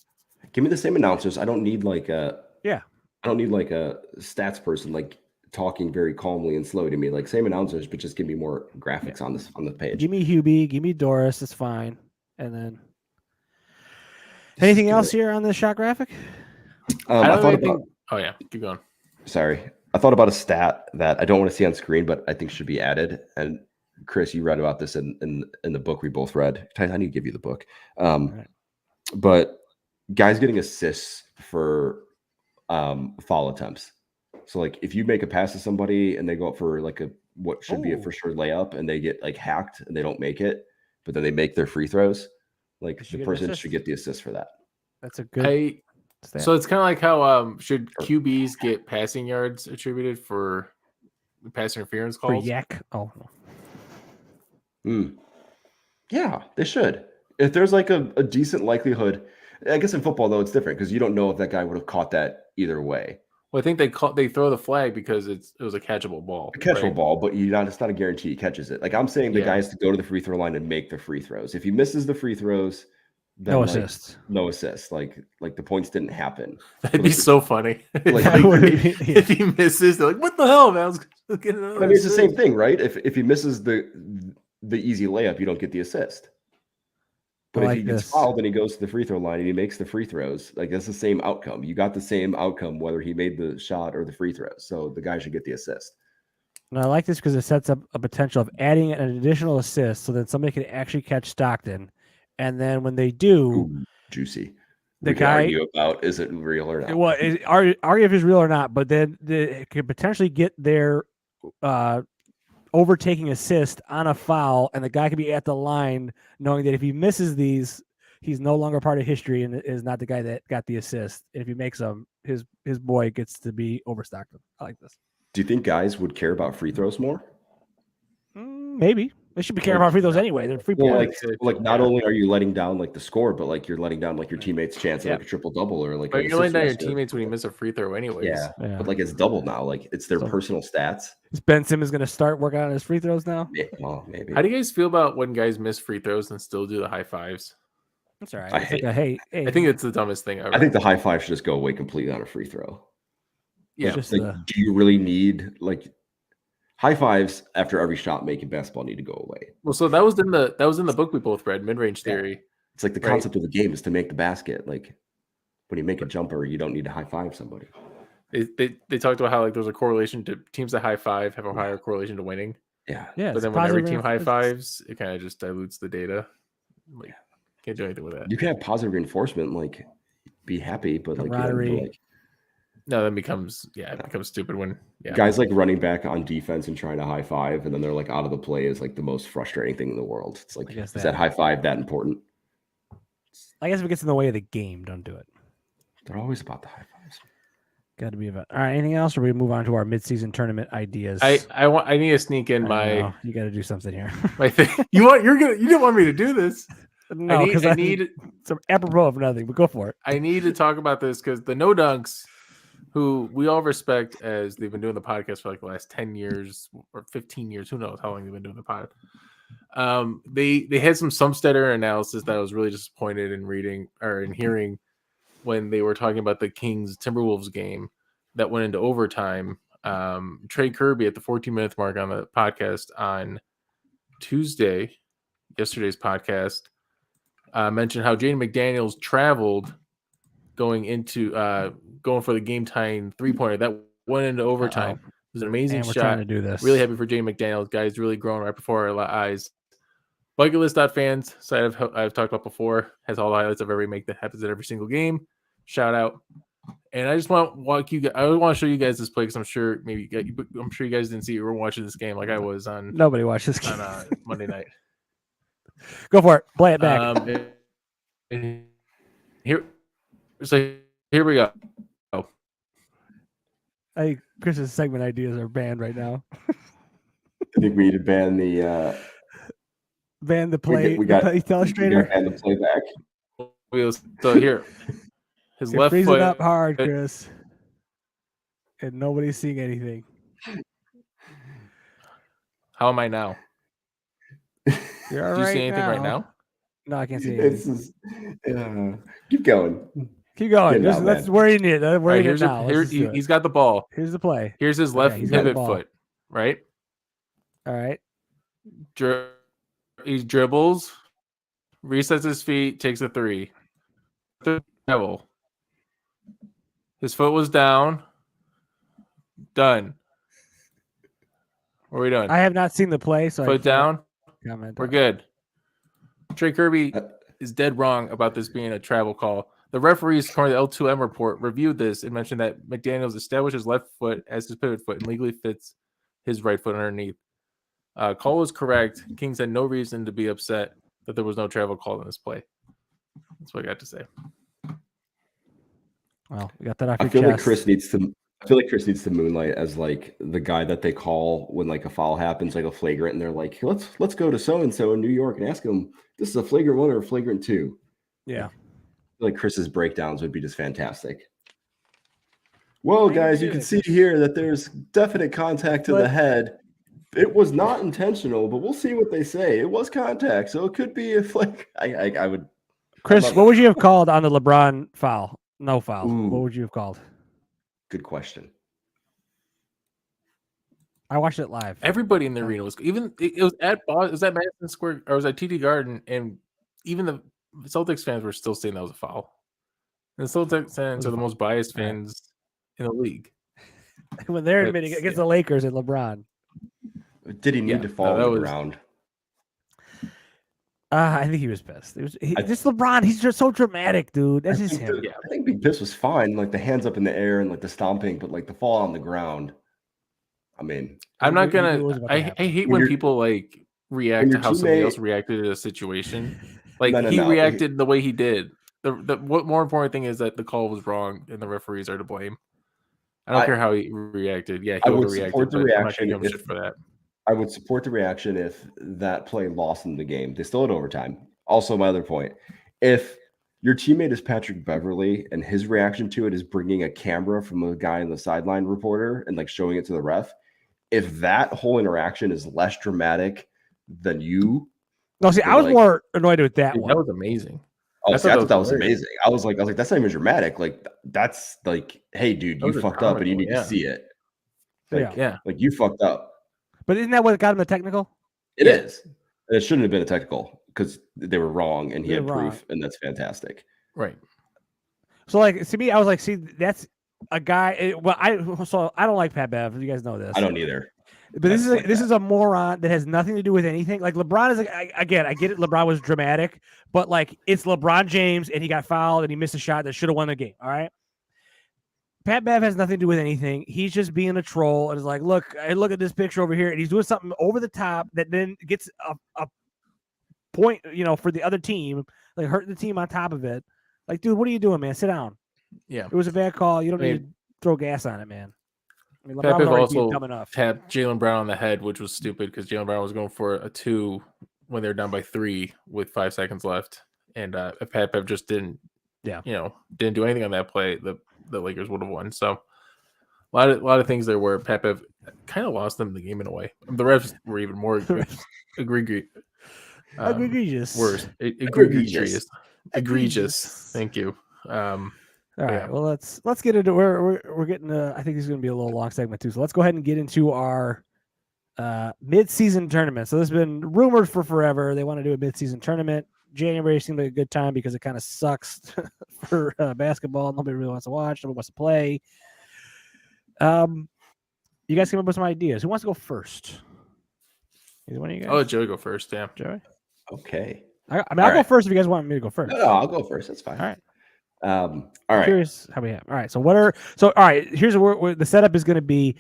Give me the same announcers. I don't need like a Yeah. I don't need like a stats person like talking very calmly and slow to me. Like same announcers, but just give me more graphics on the page. Give me Hubie. Give me Doris. It's fine. And then Just anything give else it- here on the shot graphic? I I don't thought really about. think. Oh yeah, keep going. Sorry, I thought about a stat that I don't want to see on screen, but I think should be added. And Chris, you read about this in the book we both read. I need to give you the book. Right. But guys getting assists for foul attempts. So like if you make a pass to somebody and they go up for like what should be a for sure layup and they get like hacked and they don't make it, but then they make their free throws, like should the get an person assist. should get the assist for that. That's a good stat. So it's kind of like how should QBs get passing yards attributed for pass interference for calls? yak. Oh, Yeah, they should. If there's like a decent likelihood, I guess in football though it's different because you don't know if that guy would have caught that either way. Well, I think they throw the flag because it was a catchable ball. A catchable right? ball, but it's not a guarantee he catches it. Like I'm saying, the Yeah. guy has to go to the free throw line and make the free throws. If he misses the free throws, then no like, assists. no assist. Like the points didn't happen. That'd be so funny. Like, That would be- if he misses, they're like, "What the hell, man? I was getting another I mean, it's the same assist." thing, right? If he misses the easy layup, you don't get the assist. But if like he gets this. fouled and he goes to the free throw line and he makes the free throws, like that's the same outcome. You got the same outcome whether he made the shot or the free throws. So the guy should get the assist. And I like this because it sets up a potential of adding an additional assist so that somebody can actually catch Stockton. And then when they do, Ooh, juicy. The We can guy- argue about is it real or not. argue if it's real or not, but then it could potentially get their overtaking assist on a foul, and the guy could be at the line knowing that if he misses these, he's no longer part of history and is not the guy that got the assist. If he makes them, his boy gets to be overstocked. I like this. Do you think guys would care about free throws more? Maybe they should be caring about free throws anyway. They're free Well, points. like not only are you letting down like the score, but like you're letting down like your teammate's chance of like a triple double or like. But an you're letting down your assist or- teammates when you miss a free throw, anyways. Yeah, Yeah. but like it's double now. Like it's their So- personal stats. Is Ben Simmons going to start working on his free throws now? Yeah, well, maybe. How do you guys feel about when guys miss free throws and still do the high fives? That's all right. I It's like a, hey, I think it's the dumbest thing ever. I think the high five should just go away completely on a free throw. yeah. just Like, do you really need like high fives after every shot making basketball need to go away? Well, so that was in the book we both read, mid-range theory. It's like the Right. concept of the game is to make the basket. Like when you make a jumper, you don't need to high five somebody. They talked about how like there's a correlation to teams that high five have a higher correlation to winning. Yeah. yeah. But it's then when every positive team high reinforcement. fives, it kind of just dilutes the data. Like can't do anything with that. You can have positive reinforcement, like be happy, but like you don't need to, Camaraderie. like No, that becomes it becomes stupid when guys like running back on defense and trying to high five, and then they're like out of the play is like the most frustrating thing in the world. It's like, I guess is that high five that important? I guess if it gets in the way of the game, don't do it. They're always about the high fives. Got to be about. All right. Anything else, or we move on to our midseason tournament ideas? I need to sneak in my you got to do something here. my thing. You didn't want me to do this. No, because I need some apropos of nothing. But go for it. I need to talk about this because the No Dunks, who we all respect as they've been doing the podcast for like the last 10 years or 15 years, who knows how long they've been doing the pod. They had some Sumsteader analysis that I was really disappointed in reading or in hearing when they were talking about the Kings Timberwolves game that went into overtime. Trey Kirby at the 14-minute mark on the podcast on yesterday's podcast, mentioned how Jaden McDaniels traveled going for the game tying 3-pointer that went into overtime. It was an amazing And we're shot. trying to do this. Really happy for Jaden McDaniels. Guys really growing right before our eyes. Bucket List fans, site I've talked about before, has all the highlights of every make that happens at every single game. Shout out. And I just want to show you guys this play because I'm sure you guys didn't see you were watching this game like I was on Nobody watched this game. on Monday night. Go for it. Play it back. Here we go. I think Chris's segment ideas are banned right now. I think we need to ban the Ban the play. we the got play we illustrator. got ban the playback. So here, his You're left freezing foot. up hard, Chris, and nobody's seeing anything. How am I now? You're all Do you right see anything now. right now? No, I can't see anything. This is keep going. Keep going. Get it out, That's man. where you need it. All Where right, you here's now. he's got the ball. Here's the play. Here's his Okay, left he's got the pivot ball. foot, right? All right. He dribbles, resets his feet, takes a three. The devil. His foot was down. Done. What are we doing? I have not seen the play, so I Foot can't down. comment We're on it. good. Trey Kirby is dead wrong about this being a travel call. The referees, according to the L2M report, reviewed this and mentioned that McDaniels established his left foot as his pivot foot and legally fits his right foot underneath. Call was correct. Kings had no reason to be upset that there was no travel call in this play. That's what I got to say. Well, we got that off I your feel like chest. Chris needs to. I feel like Chris needs to moonlight as like the guy that they call when like a foul happens, like a flagrant, and they're like, let's go to so and so in New York and ask him this is a flagrant 1 or a flagrant 2. Yeah. I feel like Chris's breakdowns would be just fantastic. Well, guys, you can see here that there's definite contact to the head. It was not intentional, but we'll see what they say. It was contact, so it could be a flag. I would. Chris, what would you have called on the LeBron foul? No foul. Ooh. What would you have called? Good question. I watched it live. Everybody in the arena was even. It was at Boston. It was at Madison Square or it was at TD Garden, and even the Celtics fans were still saying that was a foul. And the Celtics fans are the most biased fans in the league. When they're admitting it against the Lakers and LeBron. Did he need to fall on the ground? I think he was pissed. Just LeBron. He's just so dramatic, dude. That's just him. I think being pissed was fine. Like the hands up in the air and like the stomping, but like the fall on the ground. I mean, I'm not gonna. I hate when people like react to how somebody else reacted to a situation. Like he reacted the way he did. What more important thing is that the call was wrong and the referees are to blame. I don't care how he reacted. Yeah, he overreacted. But I'm not gonna give him shit for that. I would support the reaction if that play lost in the game. They still had overtime. Also, my other point, if your teammate is Patrick Beverley and his reaction to it is bringing a camera from a guy in the sideline reporter and like showing it to the ref, if that whole interaction is less dramatic than you. No, see, I was more annoyed with that one. That was amazing. Oh, I thought that was amazing. I was like, that's not even dramatic. Like, that's like, hey, dude, you fucked up and you need to see it. Like, like you fucked up. But isn't that what got him the technical? It is. And it shouldn't have been a technical because they were wrong and he had proof, and that's fantastic. Right. So, like, to me, I was like, see, that's a guy. Well, I don't like Pat Bev. You guys know this. I don't either. But this is a moron that has nothing to do with anything. Like LeBron is like, again, I get it. LeBron was dramatic, but like it's LeBron James and he got fouled and he missed a shot that should have won the game. All right. Pat Bev has nothing to do with anything. He's just being a troll and is like, look at this picture over here. And he's doing something over the top that then gets a point, for the other team, like hurting the team on top of it. Like, dude, what are you doing, man? Sit down. Yeah. It was a bad call. You don't need to throw gas on it, man. I mean, Pat Bev also tapped Jaylen Brown on the head, which was stupid because Jaylen Brown was going for a 2 when they were down by 3 with 5 seconds left. And if Pat Bev just didn't do anything on that play, the Lakers would have won. So a lot of things there where Pat Bev kind of lost them the game in a way. The refs were even more egregious. Worse. Egregious. Thank you. All right. Well, let's get into we're getting. I think this is going to be a little long segment too. So let's go ahead and get into our mid-season tournament. So this has been rumored for forever. They want to do a mid-season tournament. January seemed like a good time because it kind of sucks for basketball. Nobody really wants to watch. Nobody wants to play. You guys came up with some ideas. Who wants to go first? Either one of you guys? I'll let Joey go first. Yeah, Joey. Okay. I'll go first if you guys want me to go first. No, I'll go first. That's fine. All right. All right. Curious how we have. All right. So all right. Here's where the setup is going to be.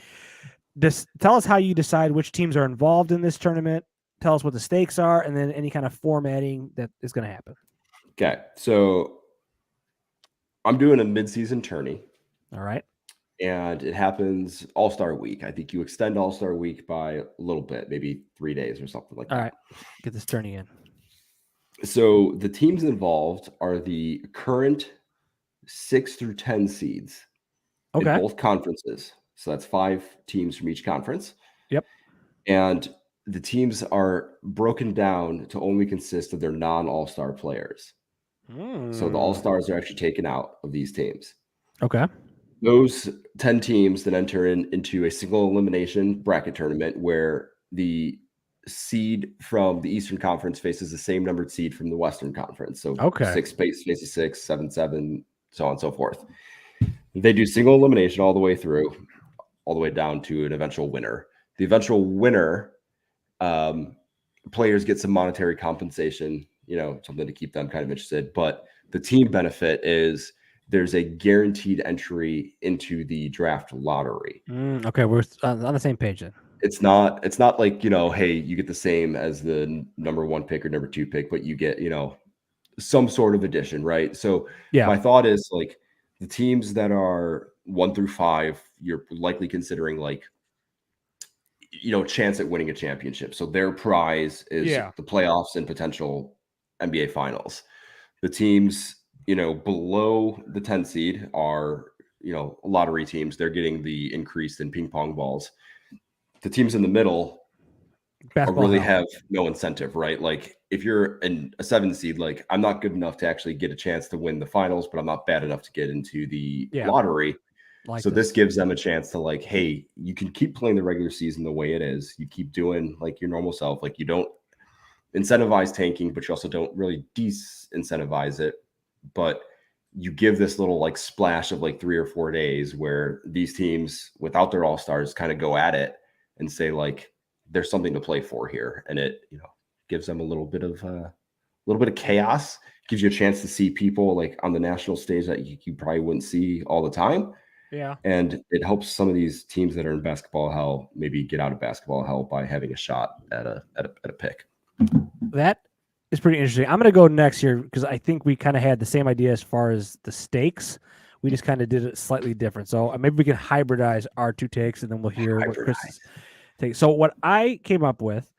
Tell us how you decide which teams are involved in this tournament. Tell us what the stakes are, and then any kind of formatting that is going to happen. Okay. So I'm doing a mid-season tourney. All right. and it happens All-Star Week. I think you extend All-Star Week by a little bit, maybe 3 days or something like All that. right, get this tourney in. So the teams involved are the current 6 through 10 seeds in Okay. both conferences. So that's 5 teams from each conference. Yep. And the teams are broken down to only consist of their non-all-star players. So the all-stars are actually taken out of these teams. Okay. Those 10 teams then enter into a single elimination bracket tournament where the seed from the Eastern Conference faces the same numbered seed from the Western Conference. So Okay. 6 faces 6, 7, 7, so on and so forth. They do single elimination all the way through, all the way down to an eventual winner. The eventual winner, players get some monetary compensation, something to keep them kind of interested. But the team benefit is there's a guaranteed entry into the draft lottery. Okay, we're on the same page then. It's not like, hey, you get the same as the number 1 pick or number 2 pick, but you get, some sort of addition, right? So my thought is like the teams that are 1 through 5, you're likely considering like, chance at winning a championship. So their prize is the playoffs and potential NBA finals. The teams, below the 10 seed are, lottery teams. They're getting the increase in ping pong balls. The teams in the middle really have no incentive, right? Like if you're a 7 seed, like I'm not good enough to actually get a chance to win the finals, but I'm not bad enough to get into the lottery. So this gives them a chance to like, hey, you can keep playing the regular season the way it is. You keep doing like your normal self. Like you don't incentivize tanking, but you also don't really de-incentivize it. But you give this little like splash of like 3 or 4 days where these teams without their all-stars kind of go at it and say like, there's something to play for here. And it, gives them a little bit of chaos, gives you a chance to see people like on the national stage that you probably wouldn't see all the time. Yeah. And it helps some of these teams that are in basketball hell maybe get out of basketball hell by having a shot at a pick. That is pretty interesting. I'm going to go next here because I think we kind of had the same idea as far as the stakes. We just kind of did it slightly different. So maybe we can hybridize our 2 takes and then we'll hear what Chris takes. So what I came up with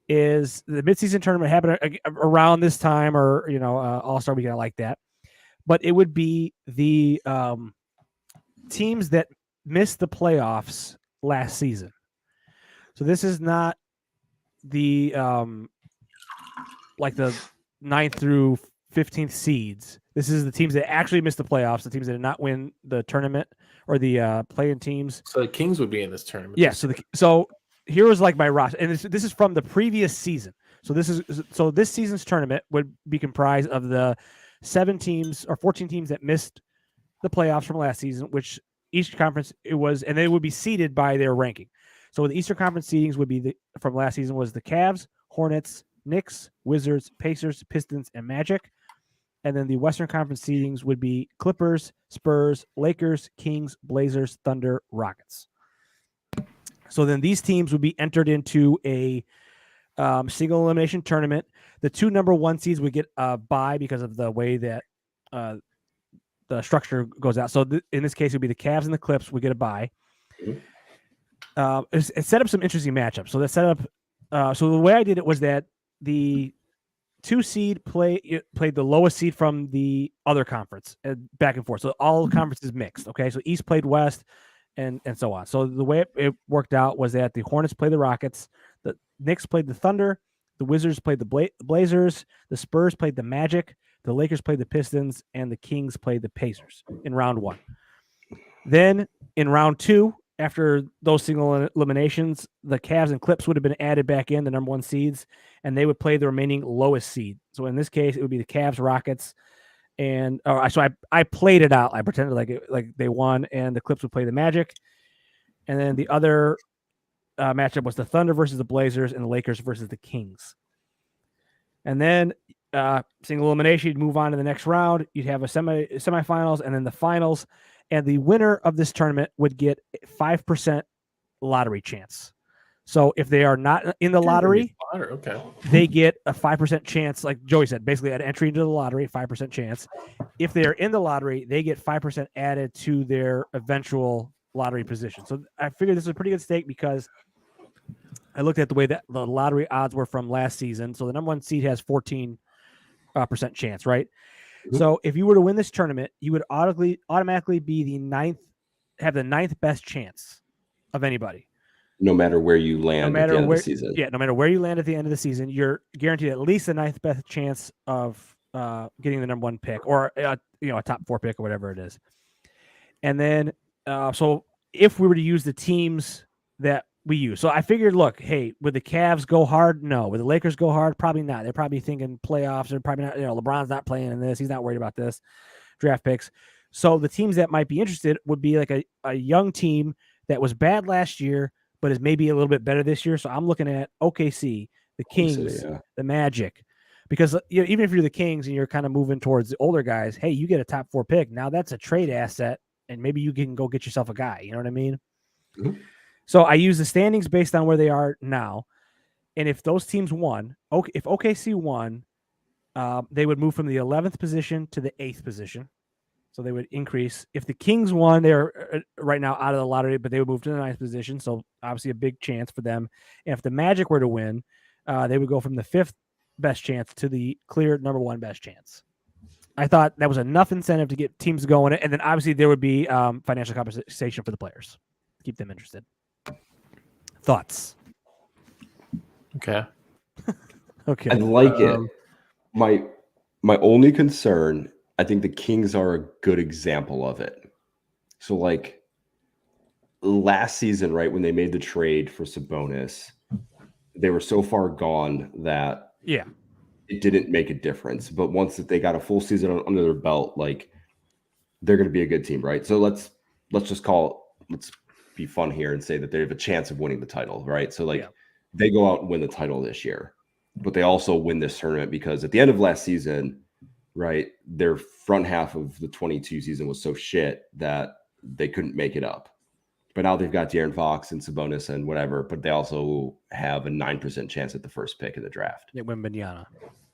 is the midseason tournament happened around this time or, All-Star Weekend like that. But it would be the teams that missed the playoffs last season. So this is not the like the 9th through 15th seeds. This is the teams that actually missed the playoffs, the teams that did not win the tournament or the play-in teams. So the Kings would be in this tournament. Yeah. So here was like my roster, and this is from the previous season. So this season's tournament would be comprised of the 7 teams or 14 teams that missed the playoffs from last season, which each conference it was, and they would be seeded by their ranking. So the Eastern Conference seedings would be from last season was the Cavs, Hornets, Knicks, Wizards, Pacers, Pistons, and Magic. And then the Western Conference seedings would be Clippers, Spurs, Lakers, Kings, Blazers, Thunder, Rockets. So then these teams would be entered into a single elimination tournament. The 2 number 1 seeds would get a bye because of the way that the structure goes out. So in this case, it would be the Cavs and the Clips would get a bye. It set up some interesting matchups. So that set up. So the way I did it was that the 2 seed played the lowest seed from the other conference back and forth. So all conferences mixed. Okay, so East played West, and so on. So the way it worked out was that the Hornets played the Rockets, the Knicks played the Thunder, the Wizards played the Blazers, the Spurs played the Magic, the Lakers played the Pistons, and the Kings played the Pacers in round 1. Then in round 2, after those single eliminations, the Cavs and Clips would have been added back in, the number 1 seeds, and they would play the remaining lowest seed. So in this case, it would be the Cavs, Rockets, and so I played it out. I pretended like they won, and the Clips would play the Magic, and then the other matchup was the Thunder versus the Blazers, and the Lakers versus the Kings. And then single elimination, you'd move on to the next round. You'd have a semifinals, and then the finals. And the winner of this tournament would get 5% lottery chance. So if they are not in the lottery, Okay. they get a 5% chance, like Joey said, basically an entry into the lottery, 5% chance. If they are in the lottery, they get 5% added to their eventual lottery position. So I figured this is a pretty good stake because I looked at the way that the lottery odds were from last season. So the number one seed has 14% chance, right? Mhm. So if you were to win this tournament, you would automatically be have the ninth best chance of anybody. No matter where you land at the end of the season. Yeah, no matter where you land at the end of the season, you're guaranteed at least the ninth best chance of getting the number one pick or a top 4 pick or whatever it is. And then so if we were to use the teams that we use, so I figured, look, hey, would the Cavs go hard? No. Would the Lakers go hard? Probably not. They're probably thinking playoffs. They're probably not. LeBron's not playing in this. He's not worried about this draft picks. So the teams that might be interested would be like a young team that was bad last year, but is maybe a little bit better this year. So I'm looking at OKC, the Kings, the Magic, because even if you're the Kings and you're kind of moving towards the older guys, hey, you get a top 4 pick. Now that's a trade asset, and maybe you can go get yourself a guy. You know what I mean? Mhm. So I use the standings based on where they are now, and if those teams won, if OKC won, they would move from the 11th position to the 8th position. So they would increase. If the Kings won, they're right now out of the lottery, but they would move to the 9th position. So obviously a big chance for them. And if the Magic were to win, they would go from the 5th best chance to the clear number 1 best chance. I thought that was enough incentive to get teams going. And then obviously there would be financial compensation for the players. Keep them interested. Thoughts? Okay. Okay. I like it. My only concern, I think the Kings are a good example of it. So like last season, right, when they made the trade for Sabonis, they were so far gone that it didn't make a difference. But once that they got a full season under their belt, like they're going to be a good team, right? So let's be fun here and say that they have a chance of winning the title, right? So like they go out and win the title this year, but they also win this tournament because at the end of last season, right, their front half of the 22 season was so shit that they couldn't make it up. But now they've got De'Aaron Fox and Sabonis and whatever, but they also have a 9% chance at the first pick in the draft. They win Wembanyama.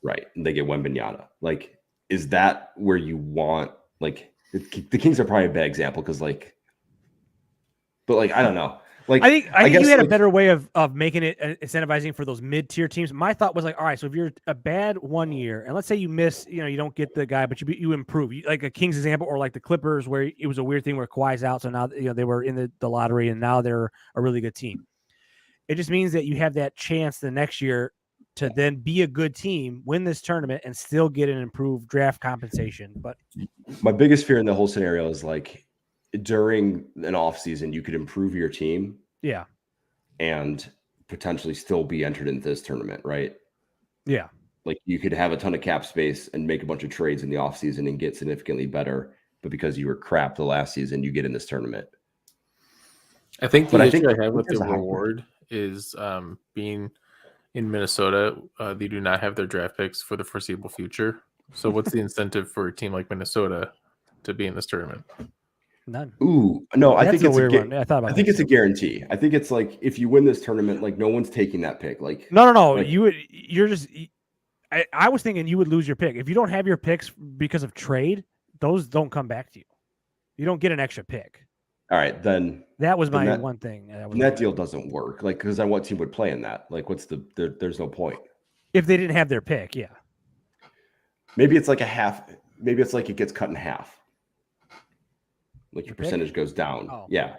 Right. And they get Wembanyama. Like, is that where you want, like, the Kings are probably a bad example because, like, but, like, I don't know. Like, I think guess, you had like, a better way of making it incentivizing for those mid-tier teams. My thought was like, all right, so if you're a bad 1 year, and let's say you miss, you don't get the guy, but you improve, like a Kings example, or like the Clippers, where it was a weird thing where Kawhi's out, so now they were in the lottery, and now they're a really good team. It just means that you have that chance the next year to then be a good team, win this tournament, and still get an improved draft compensation. But my biggest fear in the whole scenario is like, during an off season, you could improve your team, and potentially still be entered into this tournament, right? Yeah, like you could have a ton of cap space and make a bunch of trades in the off season and get significantly better, but because you were crap the last season, you get in this tournament. I think the issue I have with the reward is being in Minnesota. They do not have their draft picks for the foreseeable future. So what's the incentive for a team like Minnesota to be in this tournament? None. Ooh, no, I think it's a one. I think it's a guarantee. I think it's like if you win this tournament, like no one's taking that pick. Like no. Like, You're just. I was thinking you would lose your pick if you don't have your picks because of trade. Those don't come back to you. You don't get an extra pick. All right, then that was my one thing. That deal doesn't work. Like, because then what team would play in that? Like, what's there's no point if they didn't have their pick. Yeah, maybe it's like a half. Maybe it's like it gets cut in half. Like your percentage goes down. Oh. Yeah.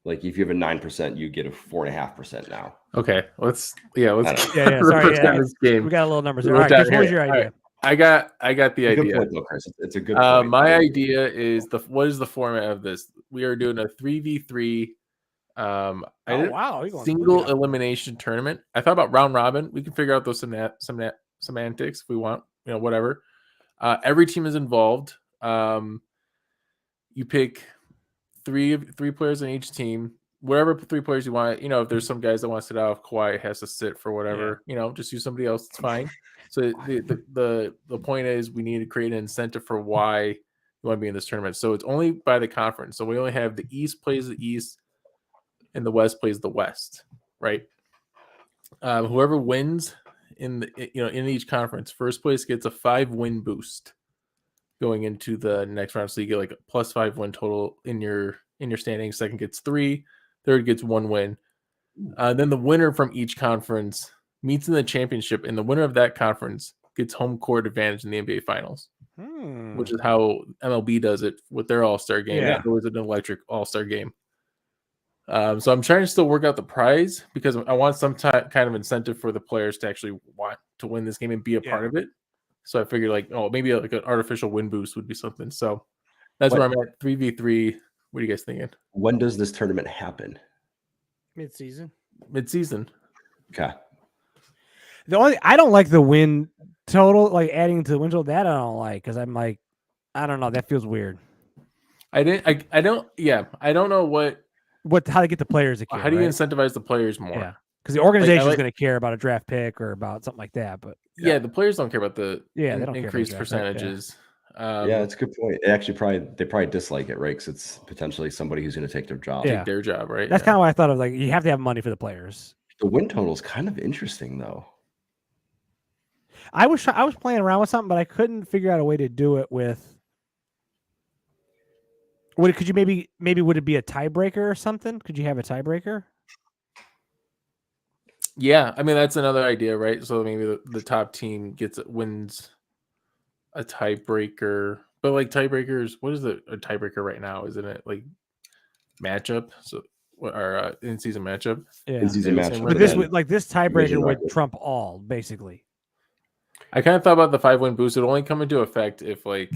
Like if you have a 9%, you get a 4.5% now. Okay. Let's Sorry. This game. We got a little numbers there. All right. Chris, what was your idea? Right. I got the idea. Good point, though, Chris. It's a good point. My idea is what is the format of this? We are doing a 3v3 single elimination tournament. I thought about round robin. We can figure out those semantics if we want, whatever. Every team is involved. You pick three players on each team, whatever 3 players you want. If there's some guys that want to sit out, if Kawhi has to sit for whatever, just use somebody else. It's fine. So the point is we need to create an incentive for why you want to be in this tournament. So it's only by the conference. So we only have the East plays the East and the West plays the West, right? Whoever wins in each conference, first place gets a 5-win boost going into the next round. So you get like a +5 win total in your standings. Second gets 3, third gets 1 win. Then the winner from each conference meets in the championship, and the winner of that conference gets home court advantage in the NBA Finals, which is how MLB does it with their All-Star game. Yeah. It was an electric All-Star game. So I'm trying to still work out the prize because I want some kind of incentive for the players to actually want to win this game and be a part of it. So I figured maybe like an artificial win boost would be something. So that's where I'm at. 3v3. What are you guys thinking? When does this tournament happen? Mid-season. Okay. I don't like the win total, like adding to the win total. That I don't like because I'm like, I don't know. That feels weird. I don't know how to get the players to care. How do you incentivize the players more? Yeah, because the organization is going to care about a draft pick or about something like that. But the players don't care about the they don't increased care percentages. That's a good point. They probably dislike it, right? Because it's potentially somebody who's going to take their job. Take their job, right? That's kind of what I thought of. Like, you have to have money for the players. The win total is kind of interesting, though. I was playing around with something, but I couldn't figure out a way to do it with. Could you maybe would it be a tiebreaker or something? Could you have a tiebreaker? Yeah, I mean that's another idea, right? So maybe the top team wins a tiebreaker, but like tiebreakers, what is a tiebreaker right now? Isn't it like matchup? So our in-season matchup. Yeah, in-season matchup. But this tiebreaker would trump all basically. I kind of thought about the 5-win boost. It would only come into effect if let's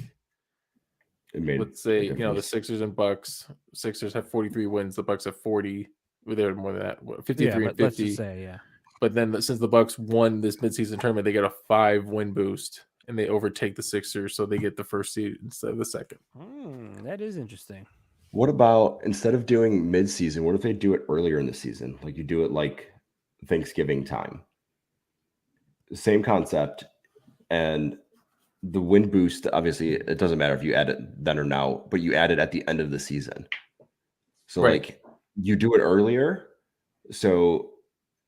say the Sixers and Bucks. Sixers have 43 wins. The Bucks have 40. They're more than that. 53 and 50. Let's just say, But then since the Bucks won this midseason tournament, they get a 5-win boost, and they overtake the Sixers, so they get the first seed instead of the second. That is interesting. What about instead of doing mid-season, what if they do it earlier in the season? Like you do it like Thanksgiving time. Same concept, and the win boost, obviously, it doesn't matter if you add it then or now, but you add it at the end of the season. So like you do it earlier, so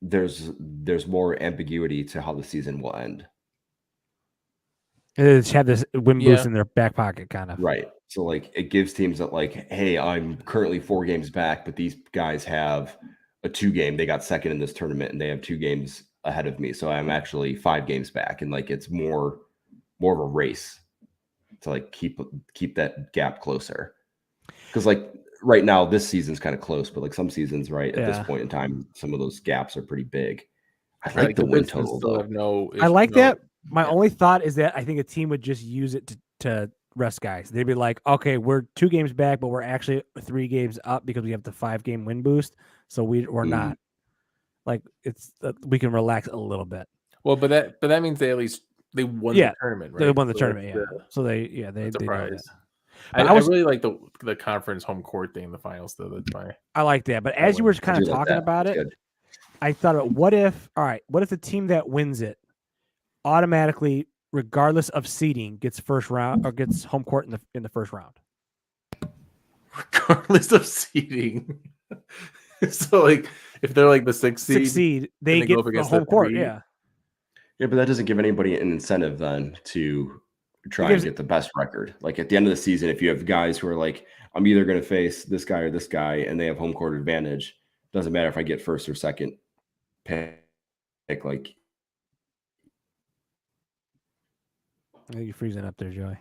there's more ambiguity to how the season will end. They just have this win boost in their back pocket, kind of. Right. So like it gives teams that like, hey, I'm currently 4 games back, but these guys have a 2 game. They got second in this tournament, and they have 2 games ahead of me. So I'm actually 5 games back, and like it's more of a race to like keep that gap closer. Because like right now, this season's kind of close, but like some seasons, right at this point in time, some of those gaps are pretty big. I like the win total though. I like that. My only thought is that I think a team would just use it to rest guys. They'd be like, okay, we're 2 games back, but we're actually 3 games up because we have the 5-game win boost. So we're not like it's we can relax a little bit. Well, but that means they at least they won the tournament, right? They won the tournament, So they know that. I really like the conference home court thing in the finals, though. That's my. I like that, but as you were kind of talking about it, I thought, what if the team that wins it automatically, regardless of seeding, gets first round or gets home court in the first round? Regardless of seeding. So like if they're like the 6th seed, they get the home court. Yeah. Yeah, but that doesn't give anybody an incentive then to try and get the best record. Like at the end of the season, if you have guys who are like, I'm either going to face this guy or this guy, and they have home court advantage, doesn't matter if I get first or second pick. Like, I think you're freezing up there, Joey.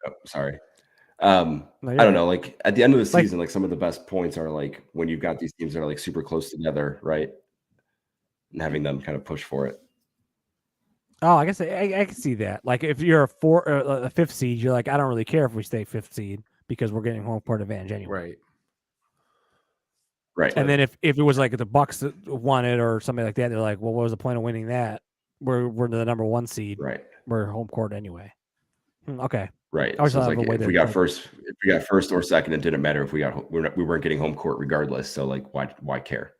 Oh, sorry. I don't know. Like at the end of the season, like some of the best points are like when you've got these teams that are like super close together, right? And having them kind of push for it. Oh, I guess I can see that. Like if you're a 5th seed, you're like, I don't really care if we stay 5th seed because we're getting home court advantage anyway. Right. And then if it was like the Bucks that won it or something like that, they're like, well, what was the point of winning that? We're the number 1 seed. Right. We're home court anyway. Okay. Right. So like if we got first or second, it didn't matter if we weren't getting home court regardless. So like, why care?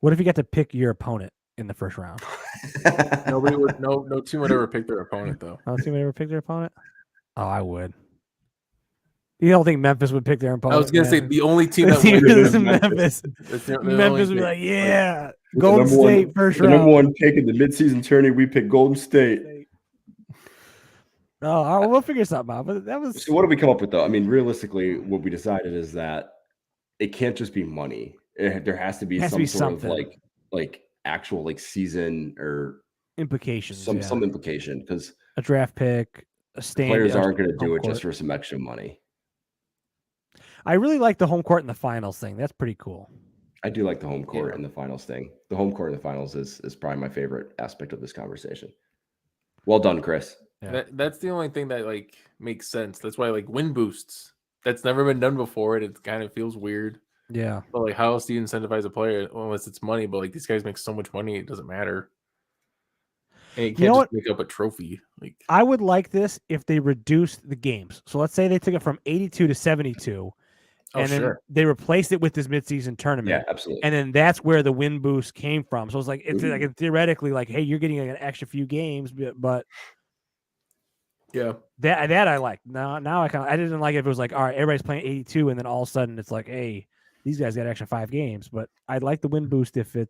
What if you got to pick your opponent in the first round? Nobody would. No team would ever pick their opponent though. No team would ever pick their opponent. Oh, I would. You don't think Memphis would pick their opponent? I was gonna say man? the only team The that team wins is is Memphis. That's the only Memphis would be thing. like, yeah, With the Golden number one- State first The number round. one pick in the midseason tourney, we picked Golden State. Oh, all right, we'll figure something out. But that was So what do we come up with though? I mean, realistically, what we decided is that it can't just be money. There has to be Has to some be sort something. of like actual like season or implications. some yeah. implication because A draft pick, a stand. players a aren't going to do home it just court. for some extra money. I really like the home court in the finals thing. That's pretty cool. I do like the home court in the finals thing. The home court in the finals is probably my favorite aspect of this conversation. Well done, Chris. Yeah. That's the only thing that like makes sense. That's why like win boosts. That's never been done before, and it kind of feels weird. Yeah. But like, how else do you incentivize a player unless it's money? But like, these guys make so much money, it doesn't matter. And you can't know just make up a trophy. Like, I would like this if they reduced the games. So let's say they took it from 82 to 72, and then they replaced it with this midseason tournament. Yeah, absolutely. And then that's where the win boost came from. So it's like it's theoretically like, hey, you're getting like an extra few games, but yeah, that I like. Now I didn't like it if it was like, all right, everybody's playing 82, and then all of a sudden it's like, hey, these guys got an extra 5 games. But I'd like the win boost if the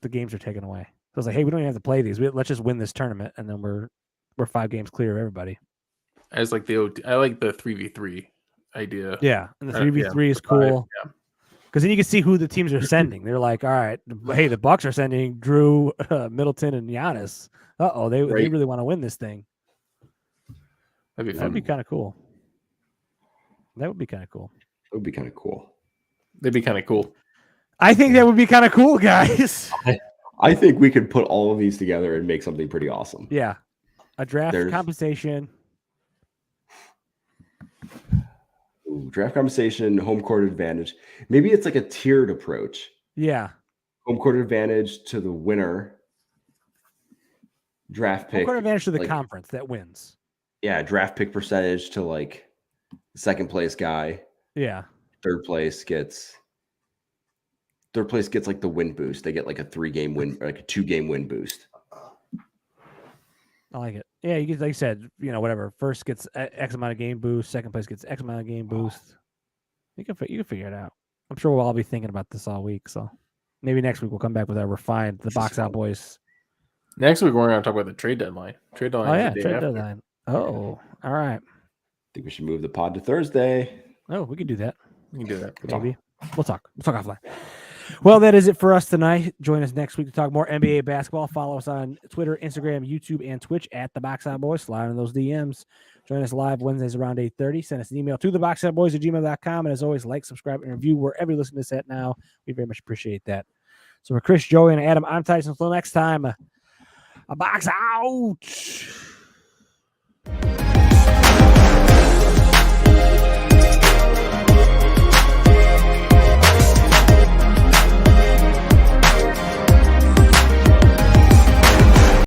games are taken away. So it's like, hey, we don't even have to play these. Let's just win this tournament, and then we're 5 games clear of everybody. I like the 3v3 idea. Yeah, and the 3v3 is cool. Yeah. Because then you can see who the teams are sending. They're like, all right, hey, the Bucks are sending Drew, Middleton, and Giannis. They really want to win this thing. That'd be fun. That'd be kind of cool. That would be kind of cool. It would be kind of cool. That'd be kind of cool. I think that would be kind of cool, guys. I think we could put all of these together and make something pretty awesome. Yeah, a draft compensation. Ooh, draft compensation, home court advantage. Maybe it's like a tiered approach. Yeah. Home court advantage to the winner. Draft pick. Home court advantage to the conference that wins. Yeah, draft pick percentage to like second place guy. Yeah. Third place gets like the win boost. They get like a 3-game win, or like a 2-game win boost. I like it. Yeah, you get, like you said, whatever. First gets X amount of game boost. Second place gets X amount of game boost. You can figure it out. I'm sure we'll all be thinking about this all week. So maybe next week we'll come back with our refined Box Out Boys. Next week we're going to talk about the trade deadline. Trade deadline. Oh yeah, trade deadline. Oh, all right. I think we should move the pod to Thursday. Oh, we can do that. We can do that. Maybe. We'll talk offline. Well, that is it for us tonight. Join us next week to talk more NBA basketball. Follow us on Twitter, Instagram, YouTube, and Twitch at the Box Out Boys. Slide in those DMs. Join us live Wednesdays around 8:30. Send us an email to theboxoutboys@gmail.com. And as always, like, subscribe, and review wherever you listen to this at now. We very much appreciate that. So for Chris, Joey, and Adam, I'm Tyson. Until next time, a box out.